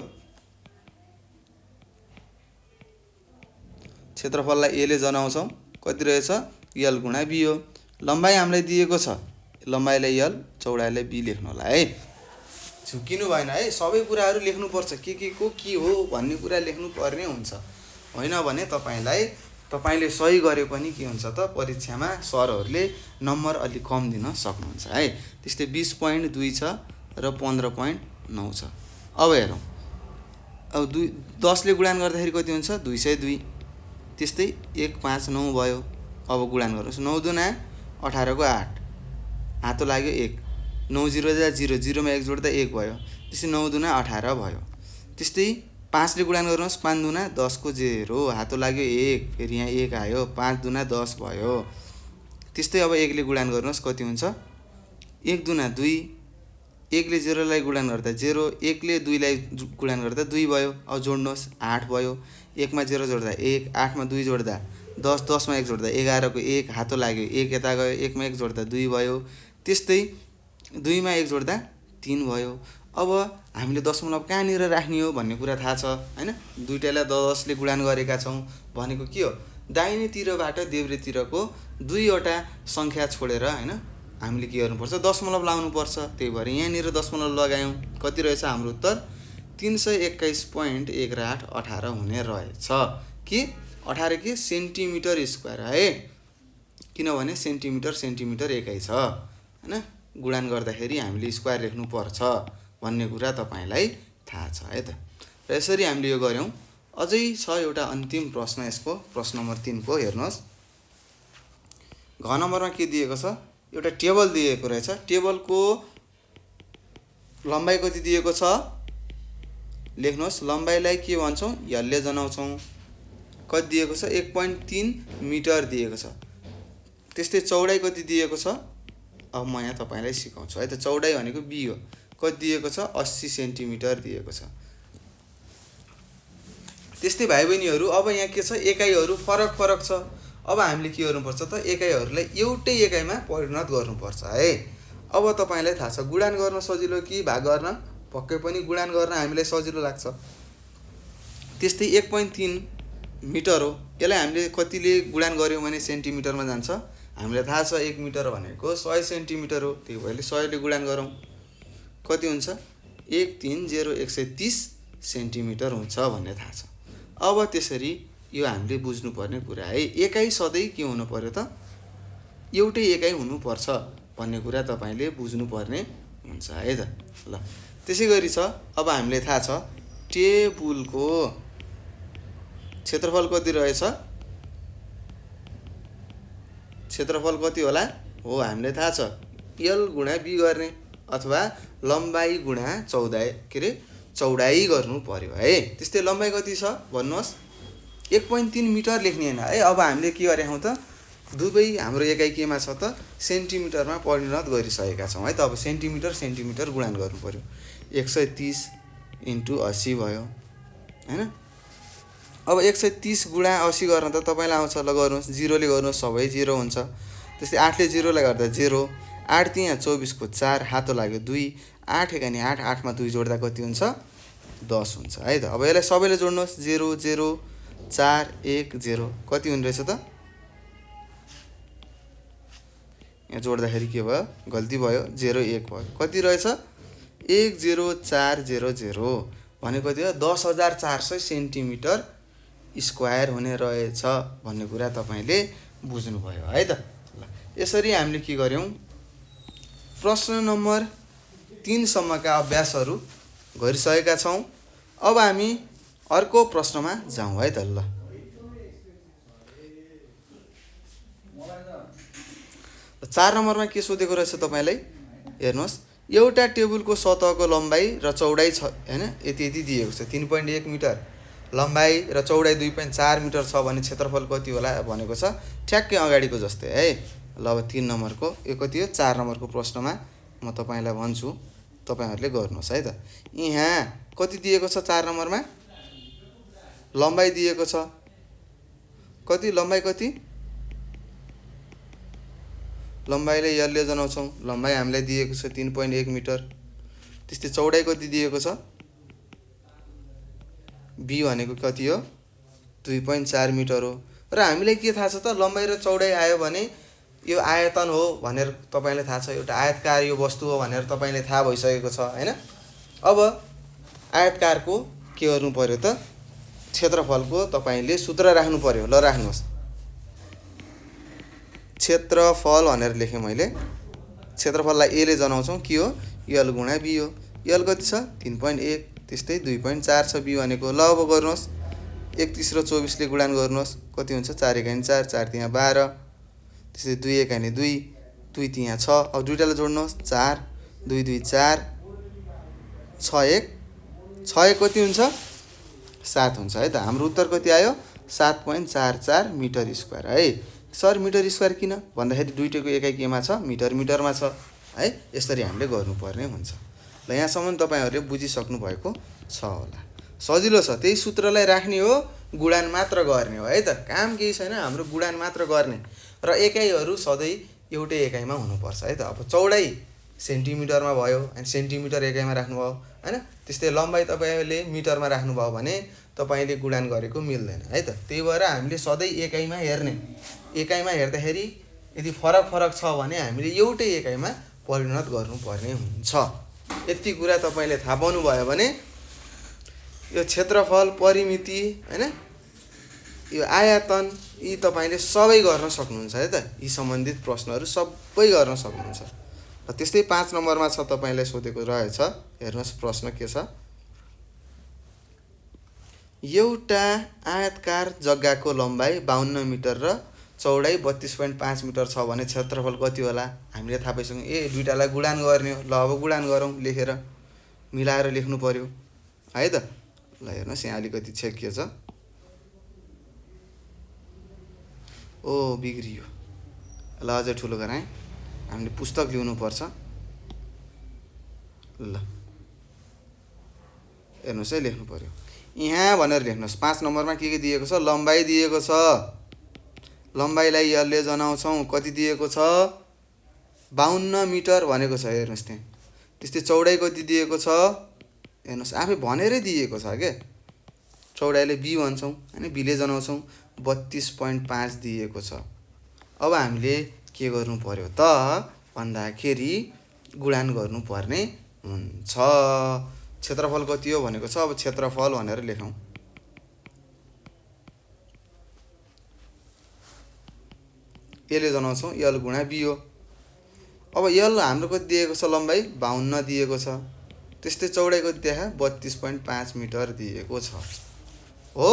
क्षेत्रफललाई ए ले जनाउँछौँ, कति रहेछ यल गुणा बी हो। लम्बाइ हामीलाई दिएको छ, लम्बाइलाई यल चौडाइलाई बी लेख्नु होला है। झुकिनु भएन है, सबै कुराहरू लेख्नुपर्छ, के को के हो भन्ने कुरा लेख्नु पर्ने हुन्छ। होइन भने तपाईले सही गरे पनि के हुन्छ त परीक्षामा सरहरूले नम्बर अलि कम दिन सक्नुहुन्छ है। त्यस्तै 20.2 छ र 15.9 छ। अब हेरौँ, अब 10 ले गुणान गर्दाखेरि कति हुन्छ 202। त्यस्तै 159 भयो। अब गुणान गर्नुहोस्, 9 दुना 18 को 8, हातो लाग्यो 1, 9 0 जा 0, 0 मा 1 जोड्दा 1 भयो। त्यस्तै 9 दुना 18 भयो। त्यस्तै 5 ले गुणान गर्नुहोस्, 5 दुना 10 को 0, हातो लाग्यो 1, फेरि यहाँ 1 आयो, 5 दुना 10 भयो। त्यस्तै अब 1 ले गुणान गर्नुहोस् कति हुन्छ 1 दुना 2, 1 ले 0 लाई गुणान गर्दा 0, 1 ले 2 लाई गुणान गर्दा 2 भयो। अब जोड्नुहोस् 8 भयो। 1 मा 0 जोड्दा 1, 8 मा 2 जोड्दा 10, 10 मा 1 जोड्दा 11 को 1, हातो लाग्यो 1 यता गयो, 1 मा 1 जोड्दा 2 भयो। त्यस्तै 2 मा 1 जोड्दा 3 भयो। अब हामीले दशमलव कहाँनिर राख्ने हो भन्ने कुरा थाहा छ हैन। दुईटालाई 10 ले गुणान गरेका छौं भनेको के हो दाहिनेतिरबाट देब्रेतिरको दुईवटा संख्या छोडेर हैन हामीले के गर्नुपर्छ दशमलव लाउनु पर्छ। त्यही भएर यहाँनिर दशमलव लगायौं। कति रहेछ हाम्रो उत्तर 321.18 हुने रहेछ। के 18 के सेन्टिमिटर स्क्वायर है, किनभने सेन्टिमिटर एकाइ छ हैन। गुणान गर्दाखेरि हामीले स्क्वायर लेख्नु पर्छ भन्ने कुरा तपाईलाई थाहा छ है त। र यसरी हामीले यो गर्यौं। अझै छ एउटा अन्तिम प्रश्न, यसको प्रश्न नम्बर 3 को हेर्नुहोस्। घ नम्बरमा के दिएको छ, एउटा टेबल दिएको रहेछ। टेबलको लम्बाइ कति दिएको छ लेख्नुहोस्। लम्बाइलाई के भन्छौं यसले जनाउँछौं। कति दिएको छ 1.3 मिटर दिएको छ। त्यस्तै चौडाइ कति दिएको छ, अब म यहाँ तपाईलाई सिकाउँछु है त। चौडाइ भनेको बी हो। कति दिएको छ 80 सेन्टिमिटर दिएको छ। त्यस्तै भाइ बहिनीहरु अब यहाँ के छ एकाइहरु फरक छ। अब हामीले के गर्नुपर्छ त एकाइहरुलाई एउटै एकाइमा परिणत गर्नुपर्छ है। अब तपाईलाई थाहा छ गुणान गर्न सजिलो कि भाग गर्न, पक्कै पनि गुणान गर्न हामीलाई सजिलो लाग्छ। त्यस्तै 1.3 मिटर हो, यसलाई हामीले कतिले गुणान गर्यौं भने सेन्टिमिटरमा जान्छ। हामीलाई थाहा छ 1 मिटर भनेको 100 सेन्टिमिटर हो। त्यही भएर 100 ले गुणान गरौँ कति हुन्छ 130 सेन्टिमिटर हुन्छ भन्ने थाहा छ। अब त्यसरी यो हामीले बुझ्नुपर्ने कुरा है। एकाइ सधैं के हुनु पर्यो त एउटै एकाइ हुनुपर्छ भन्ने कुरा तपाईले बुझ्नुपर्ने हुन्छ है त। ल त्यसैगरी छ अब हामीले थाहा छ टेबलको क्षेत्रफल कति रहेछ, क्षेत्रफल कति होला हो हामीले थाहा छ यल गुणा बी गर्ने अथवा लम्बाइ गुणा चौडाइ गर्नु पर्यो है। त्यस्तै लम्बाइ कति छ भन्नुहोस् 1.3 मिटर लेख्ने हैन है। अब हामीले के गरे हौं त दुबै हाम्रो एकाइ केमा छ त सेन्टिमिटरमा परिणत गरिसकेका छौं है त। अब सेन्टिमिटर गुणान गर्नु पर्यो। 130 * 80 भयो हैन। अब 130 गुणा 80 गर्न त तपाईलाई आउँछ, ल गर्नुस् 0 ले गर्नुस् सबै 0 हुन्छ। त्यस्तै 8 ले 0 लाई गर्दा 0, 8 तिया 24 को 4, हातो लाग्यो 2, 8 एकानी 8, 8 मा 2 जोड्दा कति हुन्छ 10 हुन्छ है त। अब यसलाई सबैले जोड्नुस् 0 0 4 1 0 कति हुने रहेछ त, यहाँ जोड्दाखेरि के भयो गल्ती भयो 0 1 भयो। कति रहेछ 10400 भने कति हो 10400 सेन्टिमिटर स्क्वायर हुने रहेछ भन्ने कुरा तपाईँले बुझ्नुभयो है त। ल यसरी हामीले के गर्यौँ, प्रश्न नम्बर 3 सम्मका अभ्यासहरू गरिसकेका छौँ। अब हामी अर्को प्रश्नमा जाउँ है त। ल 4 नम्बरमा के सोधेको रहेछ तपाईँलाई, हेर्नुहोस्, एउटा टेबुलको सतहको लम्बाइ र चौडाइ छ हैन, यति यति दिएको छ, 3.1 मिटर लम्बाइ र चौडाइ 2.4 मिटर छ भने क्षेत्रफल कति होला भनेको छ, ठ्याक्कै अगाडिको जस्तै है। ल अब 3 नम्बरको यो कति हो, 4 नम्बरको प्रश्नमा म तपाईँलाई भन्छु, तपाईँहरूले गर्नुहोस् है त। यहाँ कति दिएको छ, 4 नम्बरमा लम्बाइ दिएको छ, कति लम्बाइ, कति लम्बाइले यसले जनाउँछौँ, लम्बाइ हामीलाई दिएको छ 3.1 मिटर। त्यस्तै चौडाइ कति दिएको छ, बी भनेको कति हो, 2.4 मिटर हो। र हामीलाई के थाहा छ त, लम्बाइ र चौडाइ आयो भने यो आयतन हो भनेर तपाईँलाई थाहा छ, एउटा आयतकार यो वस्तु हो भनेर तपाईँलाई थाहा भइसकेको छ हैन। अब आयतकारको के गर्नु पर्यो त, क्षेत्रफलको तपाईँले सूत्र राख्नु पर्यो। ल राख्नुहोस्, क्षेत्रफल भनेर लेखेँ मैले, क्षेत्रफललाई एले जनाउँछौँ, के हो, यल गुणा बी हो। यल कति छ, 3.1, त्यस्तै 2.4 छ बी भनेको। ल अब गर्नुहोस्, 31 र 24ले गुणान गर्नुहोस्, कति हुन्छ, 4 एकाइ 4, 4 तिया 12, त्यस्तै 2 एकाइ 2, 2 तिया 6। अब दुईटालाई जोड्नुहोस्, 4 2 2 4, 6 1 कति हुन्छ, 7 हुन्छ है त। हाम्रो उत्तर कति आयो, 7.44 मिटर स्क्वायर है। सर मिटर स्क्वायर किन भन्दाखेरि दुईटैको एकाइ केमा छ, मिटर मिटरमा छ है। यसरी हामीले गर्नुपर्ने हुन्छ। ल यहाँसम्म तपाईँहरूले बुझिसक्नु भएको छ होला, सजिलो छ। त्यही सूत्रलाई राख्ने हो, गुणान मात्र गर्ने हो है त, काम केही छैन, हाम्रो गुणान मात्र गर्ने। र एकाइहरू सधैँ एउटै एकाइमा हुनुपर्छ है त। अब चौडाइ सेन्टिमिटरमा भयो अनि सेन्टिमिटर एकाइमा राख्नुभयो हैन, त्यस्तै लम्बाइ तपाईँले मिटरमा राख्नुभयो भने तपाईँले गुणान गरेको मिल्दैन है त। त्यही भएर हामीले सधैँ एकाइमा हेर्ने, एकाइमा हेर्दाखेरि यदि फरक फरक छ भने हामीले एउटै एकाइमा परिणत गर्नुपर्ने हुन्छ। यति कुरा तपाईँले थाहा पाउनुभयो भने यो क्षेत्रफल, परिमिति हैन, यो आयतन, यी तपाईँले सबै गर्न सक्नुहुन्छ है त। यी सम्बन्धित प्रश्नहरू सबै गर्न सक्नुहुन्छ। र त्यस्तै 5 नम्बरमा छ, तपाईँलाई सोधेको रहेछ, हेर्नुहोस् प्रश्न के छ, एउटा आयतकार जग्गाको लम्बाइ 52 मिटर र चौडाइ 32.5 मिटर छ भने क्षेत्रफल कति होला। हामीले थाहा पाइसक्यौँ, दुईटालाई गुणान गर्ने हो। ल अब गुणान गरौँ, लेखेर मिलाएर लेख्नु पर्यो है त। ल हेर्नुहोस्, यहाँ अलिकति के छ, ओ बिग्रियो। ल अझै ठुलो गराएँ, हामीले पुस्तक ल्याउनुपर्छ। ल हेर्नुहोस् है, लेख्नु पर्यो यहाँ भनेर लेख्नुहोस्। 5 नम्बरमा के दिएको छ, लम्बाइ दिएको छ, लम्बाइलाई यसले जनाउँछौँ, कति दिएको छ, 52 मिटर भनेको छ, हेर्नुहोस् त्यहाँ। त्यस्तै चौडाइ कति दिएको छ, हेर्नुहोस् आफै भनेरै दिएको छ के, चौडाइले बी भन्छौँ अनि बीले जनाउँछौँ, 32.5 दिएको छ। अब हामीले के गर्नु पर्यो त भन्दाखेरि गुणान गर्नुपर्ने हुन्छ। क्षेत्रफल कति हो भनेको छ, अब क्षेत्रफल भनेर लेखौँ। यसले जनाउँछौँ यल गुणा बी हो। अब यल हाम्रो कति दिएको छ, लम्बाइ 52 दिएको छ, त्यस्तै चौडाइ कति देखा 32.5 मिटर दिएको छ हो।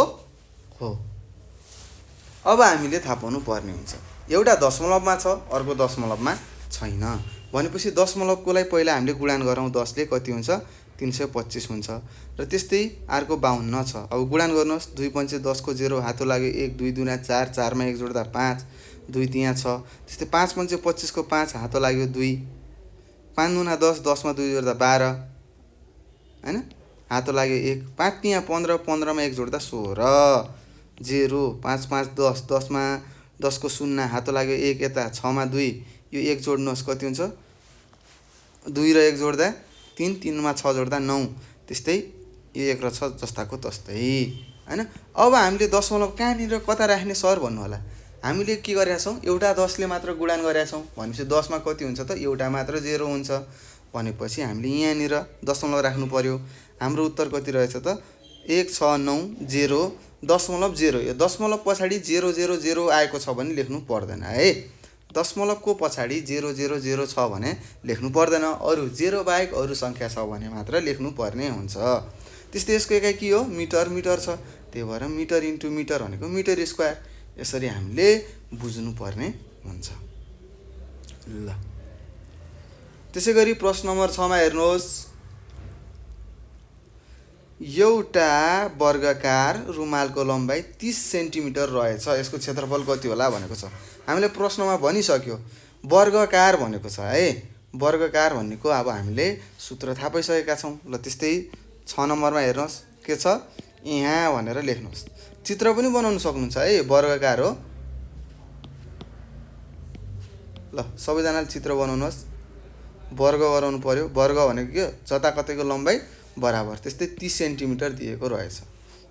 अब हामीले थाहा पाउनु पर्ने हुन्छ, एउटा दशमलवमा छ, अर्को दशमलवमा छैन भनेपछि दशमलवकोलाई पहिला हामीले गुणान गरौँ, 10 ले कति हुन्छ, 325 हुन्छ। र त्यस्तै अर्को 52 छ, अब गुणान गर्नुहोस्, 2 पंचे 10 को 0, हातो लाग्यो 1, 2 दुना 4, 4 मा 1 जोड्दा 5, 2 तिया 6, त्यस्तै 5 पंचे 25 को 5, हातो लाग्यो 2, 5 दुना 10, 10 मा 2 जोड्दा 12 हैन, हातो लाग्यो 1, 5 तिया 15, 15 मा 1 जोड्दा 16, 0, 5 5 10, 10 मा 10 को 0, हातो लाग्यो 1, यता 6 मा 2, यो 1 जोड्नुहोस्, कति हुन्छ, 2 र 1 जोड्दा 3, 3 मा 6 जोड्दा 9, त्यस्तै यो 1 र 6 जस्ताको तस्तै हैन। अब हामीले दशमलव कहाँनिर कता राख्ने सर भन्नु होला। हामीले के गरेका छौँ, एउटा 10 ले मात्र गुणान गरेका छौँ भनेपछि 10 मा कति हुन्छ त, एउटा मात्र 0 हुन्छ भनेपछि हामीले यहाँनिर दशमलव राख्नु पर्यो। हाम्रो उत्तर कति रहेछ त, 169.0.0 यो दशमलव पछाडि 000 आएको छ भने लेख्नु पर्दैन है। दशमलवको पछाडि 000 छ भने लेख्नु पर्दैन। अरू 0 बाहेक अरू सङ्ख्या छ भने मात्र लेख्नु पर्ने हुन्छ। त्यस्तै यसको एकाइ के हो? मिटर छ। त्यही भएर मिटर इन्टु मिटर भनेको मिटर स्क्वायर। यसरी हामीले बुझ्नुपर्ने हुन्छ। ल त्यसै गरी प्रश्न नम्बर 6 मा हेर्नुहोस्। एउटा वर्गकार रुमालको लम्बाइ 30 सेन्टिमिटर रहेछ, यसको क्षेत्रफल कति होला भनेको छ। हामीले प्रश्नमा भनिसक्यो वर्गकार भनेको छ है। वर्गकार भनेको अब हामीले सूत्र थाहा पाइसकेका छौँ। ल त्यस्तै 6 नम्बरमा हेर्नुहोस् के छ, यहाँ भनेर लेख्नुहोस्। चित्र पनि बनाउन सक्नुहुन्छ है, वर्गकार हो। ल सबैजनाले चित्र बनाउनुहोस्। वर्ग गराउनु पर्यो। वर्ग भनेको के हो? जता कतैको लम्बाइ बराबर। त्यस्तै 30 सेन्टिमिटर दिएको रहेछ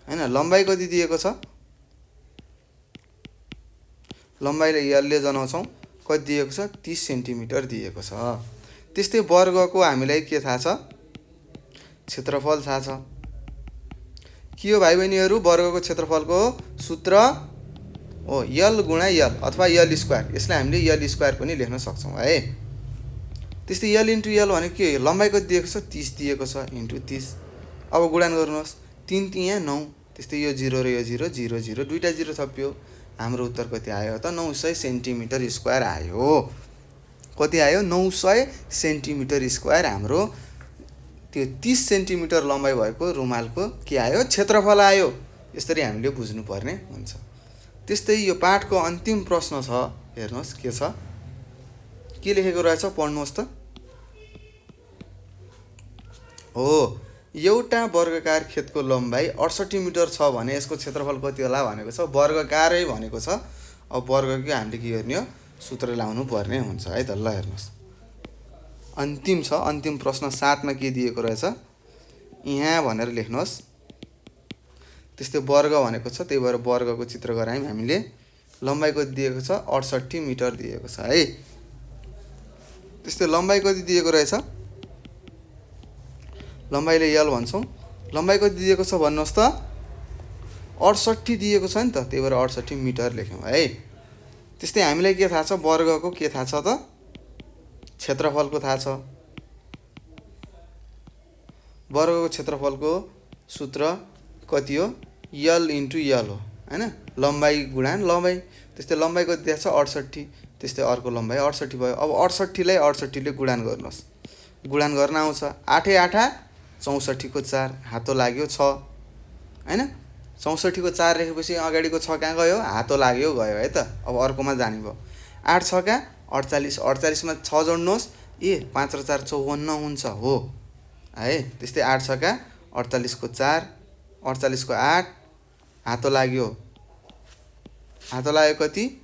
हैन। लम्बाइ कति दिएको छ? लम्बाइले यसले जनाउँछौँ। कति दिएको छ? 30 सेन्टिमिटर दिएको छ। त्यस्तै वर्गको हामीलाई के थाहा छ? क्षेत्रफल थाहा छ। के हो भाइ बहिनीहरू? वर्गको क्षेत्रफलको सूत्र हो यल गुणा यल अथवा यल स्क्वायर। यसलाई हामीले यल स्क्वायर पनि लेख्न सक्छौँ है। त्यस्तै यल इन्टु यल भनेको के हो? लम्बाइ कति दिएको छ? 30 दिएको छ इन्टु 30। अब गुणान गर्नुहोस्। 3 3 9। त्यस्तै यो 0 र यो 0 0 0 दुईटा 0 थप्यो। हाम्रो उत्तर कति आयो त? 900 सेन्टिमिटर स्क्वायर आयो। कति आयो? 900 सेन्टिमिटर स्क्वायर हाम्रो त्यो 30 सेन्टिमिटर लम्बाइ भएको रुमालको के आयो? क्षेत्रफल आयो। यसरी हामीले बुझ्नुपर्ने हुन्छ। त्यस्तै यो पाठको अन्तिम प्रश्न छ, हेर्नुहोस् के छ, के लेखेको रहेछ पढ्नुहोस् त। हो एउटा वर्गकार खेतको लम्बाइ 68 मिटर छ भने यसको क्षेत्रफल कति होला भनेको छ। वर्गकारै भनेको छ। अब वर्गको हामीले के गर्ने हो? सूत्र लाउनु पर्ने हुन्छ है त। ल हेर्नुहोस् अन्तिम छ, अन्तिम प्रश्न 7 मा के दिएको रहेछ यहाँ भनेर लेख्नुहोस्। त्यस्तै वर्ग भनेको छ, त्यही भएर वर्गको चित्र गरायौँ हामीले। लम्बाइ कति दिएको छ? 68 मिटर दिएको छ है। त्यस्तै लम्बाइ कति दिएको रहेछ? लम्बाइले यल भन्छौँ। लम्बाइ कति दिएको छ भन्नुहोस् त? 68 दिएको छ नि त, त्यही भएर 68 मिटर लेख्यौँ है। त्यस्तै हामीलाई के थाहा छ? वर्गको के थाहा छ त? क्षेत्रफलको थाहा छ। वर्गको क्षेत्रफलको सूत्र कति हो? यल इन्टु यल हो हैन। लम्बाइ गुणान लम्बाइ। त्यस्तै लम्बाइ कति दिएको छ? 68। त्यस्तै अर्को लम्बाइ 68 भयो। अब 68 लाई 68 ले गुणान गर्नुहोस्। गुणान गर्न आउँछ। 8 8 64 को 4 हातो लाग्यो 6 हैन। 64 को 4 लेखेपछि अगाडिको 6 कहाँ गयो? हातो लाग्यो गयो है त। अब अर्कोमा जाने भयो। 8 6 का 48, 48 मा 6 जोड्नुहोस्। 5 र 4 54 हुन्छ हो है। त्यस्तै 8 6 का 48 को 4, 48 को 8 हातो लाग्यो। हातो लाग्यो कति?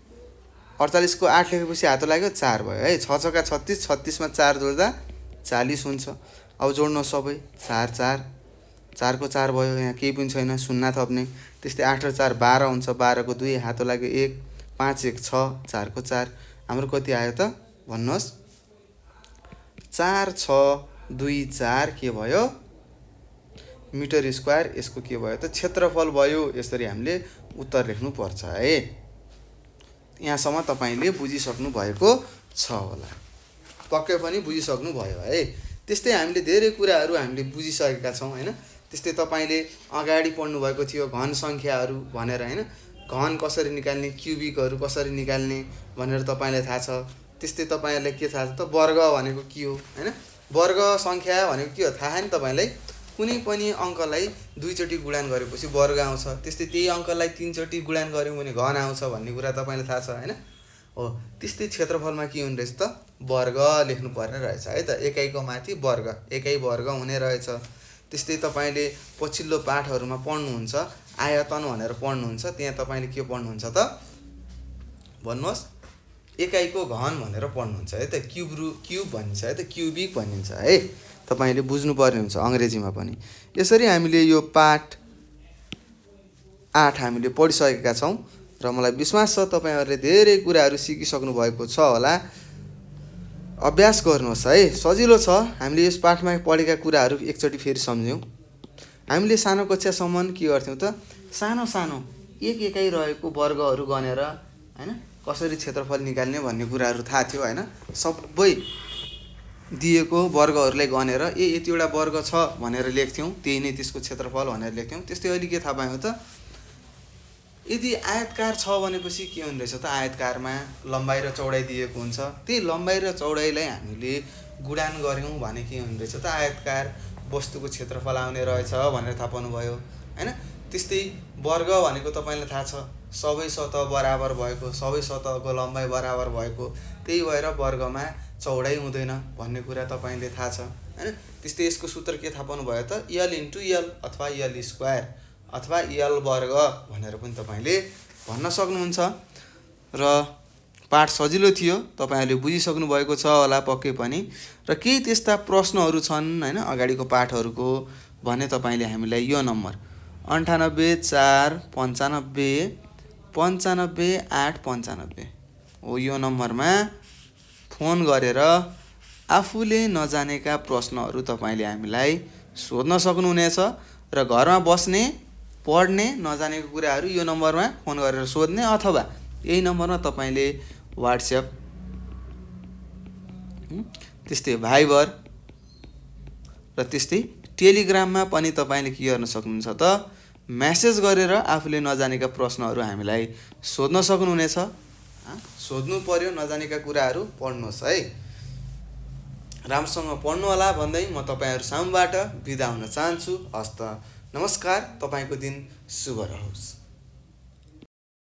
48 को 8 लेखेपछि हातो लाग्यो 4 भयो है। 6 6 का 36, 36 मा 4 जोड्दा 40 हुन्छ। अब जोड्नुहोस् सबै। 4 4, 4 को 4 भयो, यहाँ केही पनि छैन, शून्य थप्ने। त्यस्तै 8 र 4 12 हुन्छ। 12 को 2 हातो लाग्यो 1, 5 1 6, 4 को 4 हाम्रो कति आयो त भन्नुहोस्? 4 6 2 4 के भयो? Metre square. यसको के भयो त? क्षेत्रफल भयो। यसरी हामीले उत्तर लेख्नु पर्छ है। यहाँसम्म तपाईले बुझिसक्नु भएको छ होला, पक्कै पनि बुझिसक्नु भयो है। त्यस्तै हामीले धेरै कुराहरू हामीले बुझिसकेका छौँ हैन। त्यस्तै तपाईले अगाडि पढ्नु भएको थियो घन सङ्ख्याहरू भनेर हैन। घन कसरी निकाल्ने, क्युबिकहरू कसरी निकाल्ने भनेर तपाईलाई थाहा छ। त्यस्तै तपाईहरुलाई के थाहा छ त? वर्ग भनेको के हो हैन। वर्ग सङ्ख्या भनेको के हो थाहा नि तपाईलाई? कुनै पनि अङ्कलाई 2 चोटि गुणान गरेपछि वर्ग आउँछ। त्यस्तै त्यही अङ्कलाई 3 चोटि गुणान गर्यौँ भने घन आउँछ भन्ने कुरा तपाईलाई थाहा छ हैन। हो त्यस्तै क्षेत्रफलमा के हुने रहेछ त? वर्ग लेख्नु पर्ने रहेछ है त। एकाइको माथि वर्ग, एकाइ वर्ग हुने रहेछ। त्यस्तै तपाईले पछिल्लो पाठहरुमा पढ्नुहुन्छ आयतन भनेर पढ्नुहुन्छ। त्यहाँ तपाईले के पढ्नुहुन्छ त भन्नुहोस्? एकाइको घन भनेर पढ्नुहुन्छ है त। क्युब भनिन्छ है त, क्युबिक भनिन्छ है। तपाईले बुझ्नु पर्ने हुन्छ अंग्रेजीमा पनि। यसरी हामीले यो पाठ 8 हामीले पढिसकेका छौं र मलाई विश्वास छ तपाईहरुले धेरै कुराहरू सिकिसक्नु भएको छ होला। अभ्यास गर्नुहोस् है, सजिलो छ। हामीले यस पाठमा पढेका कुराहरू एकचोटि फेरि सम्झौं। हामीले सानो कक्षासम्म के गर्थ्यौँ त, सानो सानो एक एकाइ रहेको वर्गहरू गनेर होइन कसरी क्षेत्रफल निकाल्ने भन्ने कुराहरू थाहा थियो होइन। सबै दिएको वर्गहरूलाई गनेर यतिवटा वर्ग छ भनेर लेख्थ्यौँ, त्यही नै त्यसको क्षेत्रफल भनेर लेख्थ्यौँ। त्यस्तै अहिले के थाहा पायौँ त, यदि आयतकार छ भनेपछि के हुने रहेछ त, आयतकारमा लम्बाइ र चौडाइ दिएको हुन्छ, त्यही लम्बाइ र चौडाइलाई हामीले गुणान गऱ्यौँ भने के हुने रहेछ त, आयतकार वस्तुको क्षेत्रफल आउने रहेछ भनेर थाहा पाउनुभयो होइन। त्यस्तै वर्ग भनेको तपाईँलाई थाहा छ, सबै सतह बराबर भएको, सबै सतहको लम्बाइ बराबर भएको, त्यही भएर वर्गमा चौडाइ हुँदैन भन्ने कुरा तपाईँले थाहा छ होइन। त्यस्तै यसको सूत्र के थाहा पाउनुभयो त, यल इन्टु यल अथवा यल स्क्वायर अथवा यल वर्ग भनेर पनि तपाईँले भन्न सक्नुहुन्छ। र पाठ सजिलो थियो, तपाईँहरूले बुझिसक्नु भएको छ होला पक्कै पनि। र केही त्यस्ता प्रश्नहरू छन् होइन अगाडिको पाठहरूको भने तपाईँले हामीलाई यो नम्बर 98 4 95 95 8 95 हो, यो नम्बरमा फोन गरेर आफूले नजानेका प्रश्नहरू तपाईँले हामीलाई सोध्न सक्नुहुनेछ। र घरमा बस्ने पढ्ने नजानेको कुराहरू यो नम्बरमा फोन गरेर सोध्ने, अथवा यही नम्बरमा तपाईँले वाट्सएप त्यस्तै भाइबर र त्यस्तै टेलिग्राममा पनि तपाईँले के गर्न सक्नुहुन्छ त, म्यासेज गरेर आफूले नजानेका प्रश्नहरू हामीलाई सोध्न सक्नुहुनेछ। सोध्नु पर्यो, नजानेका कुराहरू पढ्नुहोस् है, राम्रोसँग पढ्नु होला भन्दै म तपाईँहरू सामुबाट बिदा हुन चाहन्छु। हस्त नमस्कार, तपाईँको दिन शुभ रहोस्।